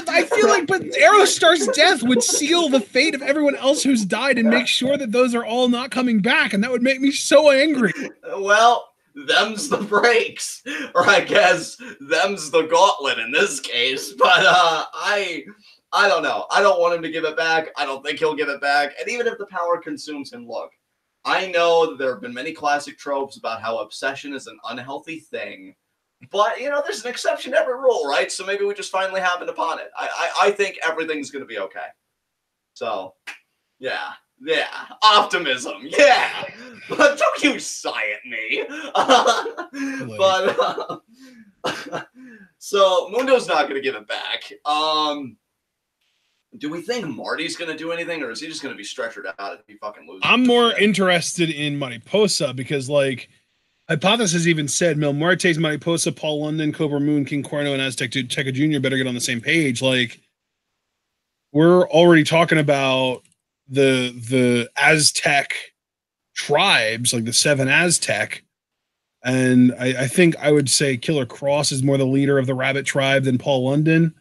Speaker 1: I feel like Aerostar's death would seal the fate of everyone else who's died and make sure that those are all not coming back, and that would make me so angry.
Speaker 2: Well... them's the breaks, or I guess them's the gauntlet in this case. But I don't know. I don't want him to give it back. I don't think he'll give it back. And even if the power consumes him, look, I know that there have been many classic tropes about how obsession is an unhealthy thing. But, you know, there's an exception to every rule, right? So maybe we just finally happened upon it. I think everything's going to be okay. So, yeah. Yeah, optimism. Yeah, but don't you sigh at me. So Mundo's not going to give it back. Do we think Marty's going to do anything, or is he just going to be stretchered out if he fucking loses?
Speaker 1: I'm more interested in Mariposa because, like, Hypothesis even said Mil Muertes, Mariposa, Paul London, Cobra Moon, King Cuerno, and Azteca Jr. better get on the same page. Like, we're already talking about the Aztec tribes, like the 7 Aztec, and I think I would say Killer Cross is more the leader of the Rabbit tribe than Paul London.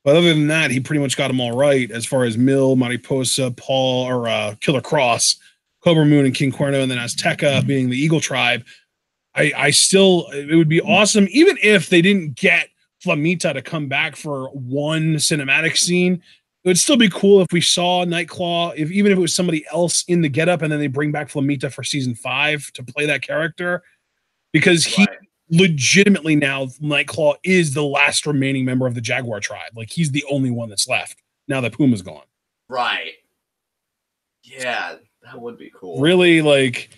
Speaker 1: But other than that, he pretty much got them all right as far as Mil, Mariposa, Paul, or Killer Cross, Cobra Moon, and King Cuerno, and then Azteca being the Eagle tribe. I still, it would be awesome, even if they didn't get Flamita to come back for one cinematic scene. It would still be cool if we saw Nightclaw, even if it was somebody else in the getup, and then they bring back Flamita for season 5 to play that character, because he legitimately now Nightclaw is the last remaining member of the Jaguar tribe. Like, he's the only one that's left now that Puma's gone.
Speaker 2: Right. Yeah, that would be cool.
Speaker 1: Really, like,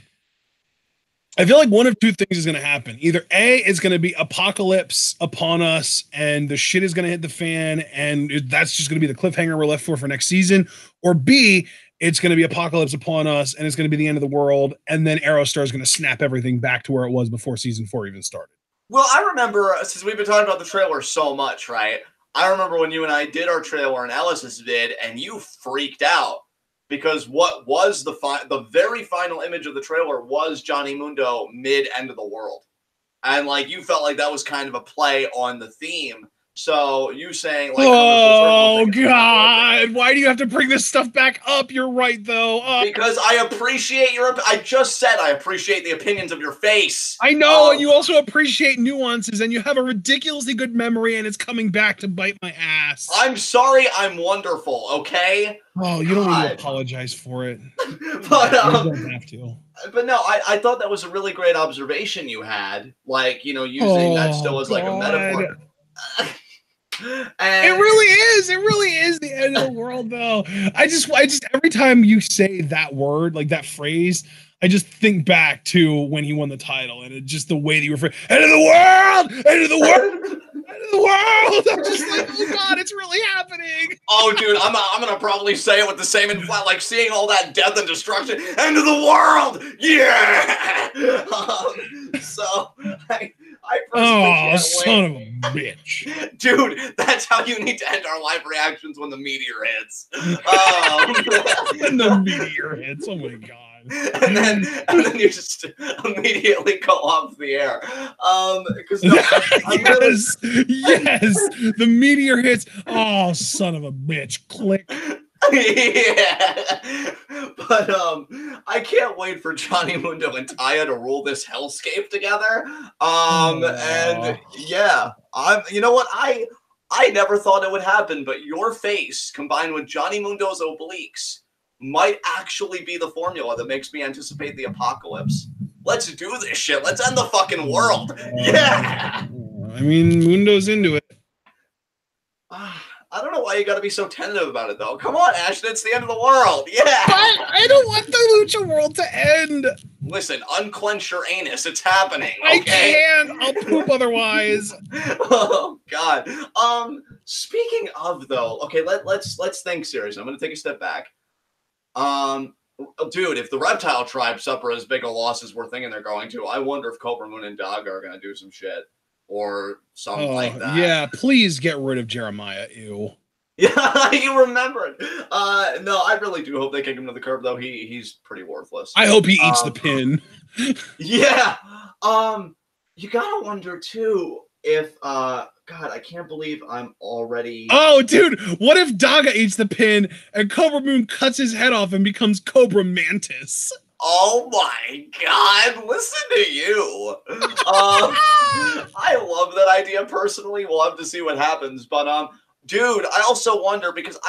Speaker 1: I feel like one of two things is going to happen. Either A, it's going to be apocalypse upon us and the shit is going to hit the fan and that's just going to be the cliffhanger we're left for next season. Or B, it's going to be apocalypse upon us, and it's going to be the end of the world, and then Aerostar is going to snap everything back to where it was before season 4 even started.
Speaker 2: Well, I remember, since we've been talking about the trailer so much, right? I remember when you and I did our trailer analysis vid, and you freaked out because what was the very final image of the trailer was Johnny Mundo mid-end of the world. And, like, you felt like that was kind of a play on the theme. So you saying, like,
Speaker 1: oh God, why do you have to bring this stuff back up? You're right, though.
Speaker 2: Because I appreciate I just said I appreciate the opinions of your face.
Speaker 1: I know, and you also appreciate nuances, and you have a ridiculously good memory, and it's coming back to bite my ass.
Speaker 2: I'm sorry, I'm wonderful, okay?
Speaker 1: Oh, you don't need to apologize for it.
Speaker 2: But
Speaker 1: you don't have to.
Speaker 2: But no, I thought that was a really great observation you had. Like, you know, using that still as like a metaphor.
Speaker 1: And it really is the end of the world, though. I just every time you say that word, like that phrase, I just think back to when he won the title, and it's just the way that you refer, end of the world, end of the world, end of the world. I'm just like, oh God, it's really happening.
Speaker 2: Oh, dude, I'm gonna probably say it with the same inflection, like seeing all that death and destruction, end of the world, yeah. So I personally
Speaker 1: son of a bitch.
Speaker 2: Dude, that's how you need to end our live reactions when the meteor hits.
Speaker 1: When the meteor hits, oh my God.
Speaker 2: And then you just immediately go off the air. Because
Speaker 1: yes, the meteor hits. Oh, son of a bitch. Click.
Speaker 2: Yeah, but I can't wait for Johnny Mundo and Taya to rule this hellscape together. And yeah, you know what, I never thought it would happen, but your face combined with Johnny Mundo's obliques might actually be the formula that makes me anticipate the apocalypse. Let's do this shit. Let's end the fucking world. Yeah.
Speaker 1: I mean, Mundo's into it.
Speaker 2: I don't know why you got to be so tentative about it, though. Come on, Ashton. It's the end of the world. Yeah.
Speaker 1: But I don't want the Lucha world to end.
Speaker 2: Listen, unclench your anus. It's happening. Okay?
Speaker 1: I can't. I'll poop otherwise.
Speaker 2: Oh God. Speaking of, though, okay, let's think seriously. I'm gonna take a step back. Dude, if the Reptile tribe suffer as big a loss as we're thinking they're going to, I wonder if Cobra Moon and Daga are gonna do some shit. Or something like that.
Speaker 1: Yeah, please get rid of Jeremiah. Ew.
Speaker 2: Yeah, you remembered. No, I really do hope they kick him to the curb, though. He's pretty worthless.
Speaker 1: I hope he eats the pin.
Speaker 2: Yeah. You gotta wonder too if God, I can't believe I'm already.
Speaker 1: Oh, dude, what if Daga eats the pin and Cobra Moon cuts his head off and becomes Cobra Mantis?
Speaker 2: Oh my God, listen to you. I love that idea personally. We'll have to see what happens. But dude, I also wonder because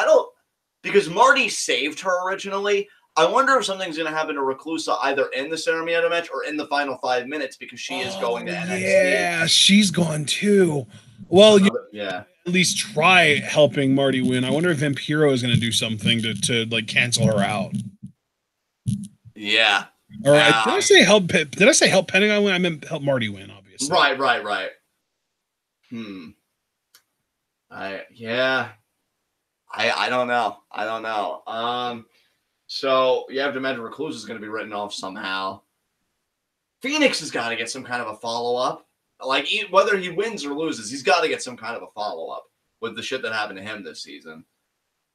Speaker 2: Marty saved her originally. I wonder if something's gonna happen to Reclusa either in the Cero Miedo match or in the final 5 minutes because she is going to NXT.
Speaker 1: Yeah, she's gone too. Well,
Speaker 2: yeah.
Speaker 1: At least try helping Marty win. I wonder if Vampiro is gonna do something to like cancel her out.
Speaker 2: Yeah.
Speaker 1: All right. Did I say help Pentagon win? I meant help Marty win, obviously.
Speaker 2: Right. I don't know. So you have to imagine Recluse is going to be written off somehow. Phoenix has got to get some kind of a follow-up. Like, whether he wins or loses, he's got to get some kind of a follow-up with the shit that happened to him this season.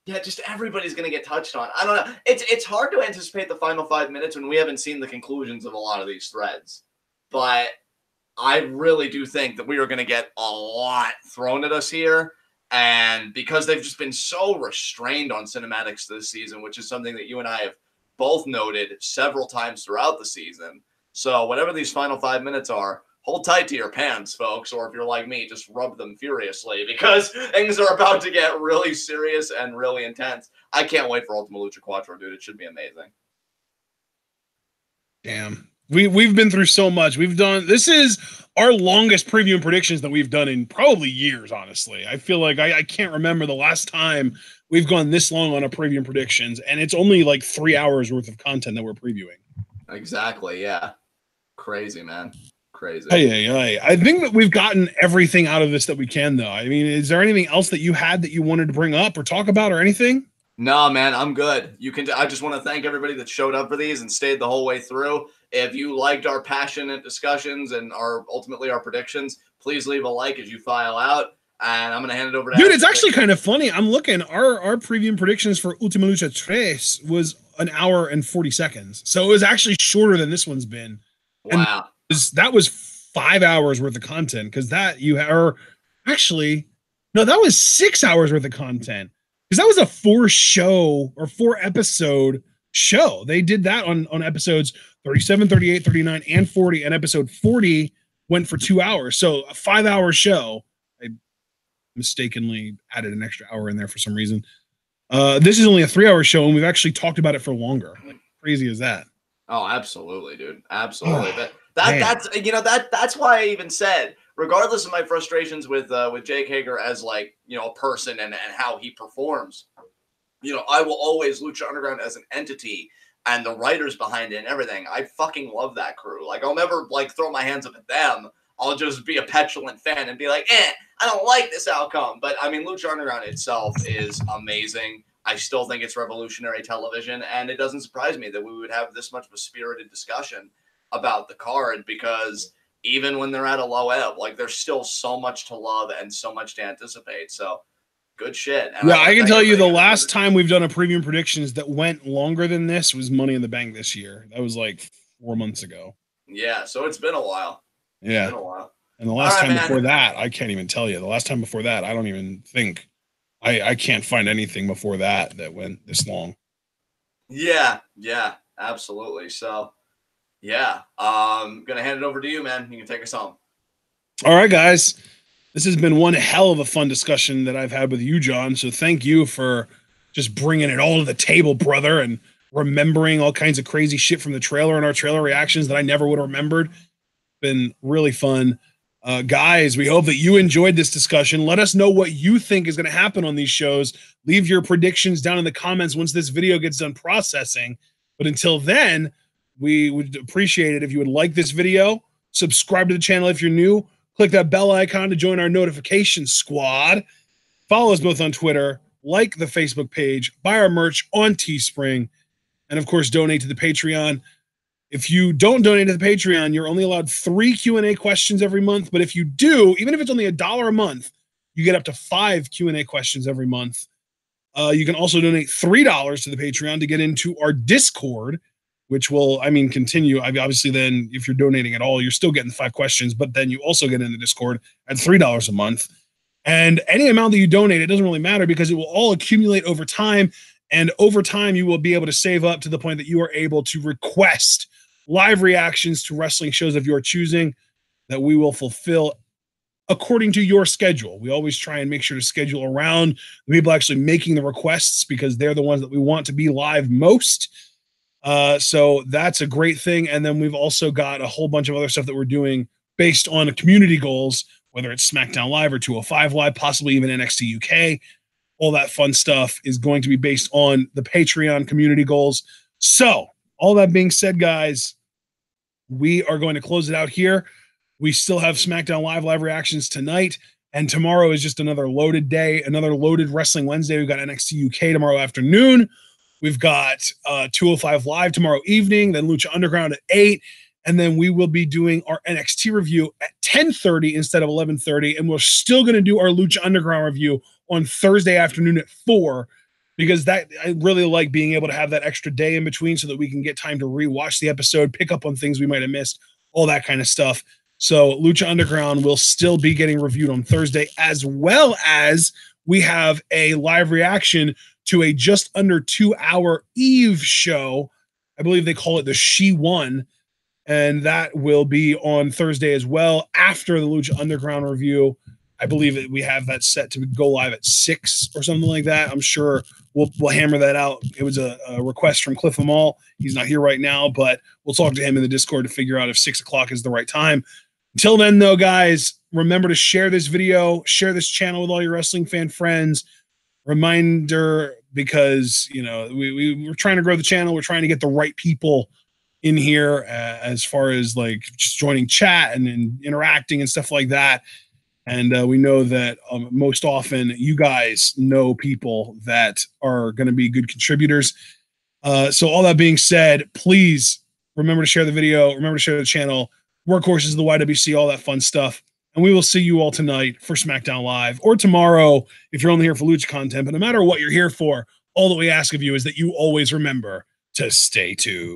Speaker 2: Yeah, just everybody's going to get touched on. I don't know. It's hard to anticipate the final 5 minutes when we haven't seen the conclusions of a lot of these threads. But I really do think that we are going to get a lot thrown at us here. And because they've just been so restrained on cinematics this season, which is something that you and I have both noted several times throughout the season. So whatever these final 5 minutes are, hold tight to your pants, folks, or if you're like me, just rub them furiously because things are about to get really serious and really intense. I can't wait for Ultima Lucha Cuatro, dude. It should be amazing.
Speaker 1: Damn. We've been through so much. This is our longest preview and predictions that we've done in probably years, honestly. I feel like I can't remember the last time we've gone this long on a preview and predictions, and it's only like 3 hours worth of content that we're previewing.
Speaker 2: Exactly, yeah. Crazy, man. Crazy.
Speaker 1: Hey. I think that we've gotten everything out of this that we can, though. I mean, is there anything else that you had that you wanted to bring up or talk about or anything?
Speaker 2: No, man, I'm good. I just want to thank everybody that showed up for these and stayed the whole way through. If you liked our passionate discussions and ultimately our predictions, please leave a like as you file out. And I'm going to hand it over to
Speaker 1: Dude, it's actually kind of funny. I'm looking, our preview predictions for Ultima Lucha 3 was an hour and 40 seconds. So it was actually shorter than this one's been.
Speaker 2: Wow.
Speaker 1: And that was 5 hours worth of content, because that that was 6 hours worth of content, because that was a 4 episode show. They did that on episodes 37, 38, 39, and 40, and episode 40 went for 2 hours. So a 5 hour show. I mistakenly added an extra hour in there for some reason. This is only a 3 hour show, and we've actually talked about it for longer. Like, crazy as that.
Speaker 2: Oh, absolutely, dude. Absolutely. But that's why I even said, regardless of my frustrations with Jake Hager as, like, you know, a person and how he performs, you know, I will always Lucha Underground as an entity and the writers behind it and everything. I fucking love that crew. Like, I'll never, like, throw my hands up at them. I'll just be a petulant fan and be like, I don't like this outcome. But I mean, Lucha Underground itself is amazing. I still think it's revolutionary television, and it doesn't surprise me that we would have this much of a spirited discussion about the card, because even when they're at a low ebb, like, there's still so much to love and so much to anticipate. So good shit. And
Speaker 1: yeah, I can tell you the last time we've done a preview predictions that went longer than this was Money in the Bank this year. That was like 4 months ago.
Speaker 2: Yeah, so it's been a while.
Speaker 1: Yeah.
Speaker 2: It's been a while.
Speaker 1: And the last time before that, I can't even tell you. The last time before that, I don't even think. I can't find anything before that went this long.
Speaker 2: Yeah, absolutely. So, yeah, I'm going to hand it over to you, man. You can take us home.
Speaker 1: All right, guys. This has been one hell of a fun discussion that I've had with you, John. So thank you for just bringing it all to the table, brother, and remembering all kinds of crazy shit from the trailer and our trailer reactions that I never would have remembered. Been really fun. Guys, we hope that you enjoyed this discussion. Let us know what you think is going to happen on these shows. Leave your predictions down in the comments once this video gets done processing. But until then, we would appreciate it if you would like this video, subscribe to the channel if you're new, click that bell icon to join our notification squad, follow us both on Twitter, like the Facebook page, buy our merch on Teespring, and of course, donate to the Patreon. If you don't donate to the Patreon, you're only allowed 3 Q&A questions every month. But if you do, even if it's only $1 a month, you get up to 5 Q&A questions every month. You can also donate $3 to the Patreon to get into our Discord, which will, continue. Obviously, then if you're donating at all, you're still getting the 5 questions, but then you also get in the Discord at $3 a month. And any amount that you donate, it doesn't really matter, because it will all accumulate over time. And over time, you will be able to save up to the point that you are able to request live reactions to wrestling shows of your choosing that we will fulfill according to your schedule. We always try and make sure to schedule around the people actually making the requests, because they're the ones that we want to be live most. So that's a great thing. And then we've also got a whole bunch of other stuff that we're doing based on community goals, whether it's SmackDown Live or 205 Live, possibly even NXT UK. All that fun stuff is going to be based on the Patreon community goals. So all that being said, guys, we are going to close it out here. We still have SmackDown live reactions tonight, and tomorrow is just another loaded day, another loaded Wrestling Wednesday. We've got NXT UK tomorrow afternoon. We've got 205 Live tomorrow evening, then Lucha Underground at 8, and then we will be doing our NXT review at 10:30 instead of 11:30, and we're still going to do our Lucha Underground review on Thursday afternoon at 4, because I really like being able to have that extra day in between so that we can get time to rewatch the episode, pick up on things we might have missed, all that kind of stuff. So Lucha Underground will still be getting reviewed on Thursday, as well as we have a live reaction to a just under 2 hour Eve show. I believe they call it the She Won. And that will be on Thursday as well, after the Lucha Underground review. I believe that we have that set to go live at 6 or something like that. I'm sure we'll hammer that out. It was a request from Cliff Amal. He's not here right now, but we'll talk to him in the Discord to figure out if 6 o'clock is the right time. Until then, though, guys, remember to share this video, share this channel with all your wrestling fan friends. Reminder, because, you know, we're trying to grow the channel. We're trying to get the right people in here as far as like just joining chat and interacting and stuff like that. And we know that most often you guys know people that are going to be good contributors. So all that being said, please remember to share the video. Remember to share the channel. Workhorses of the YWC, all that fun stuff. And we will see you all tonight for SmackDown Live, or tomorrow if you're only here for Lucha content. But no matter what you're here for, all that we ask of you is that you always remember to stay tuned.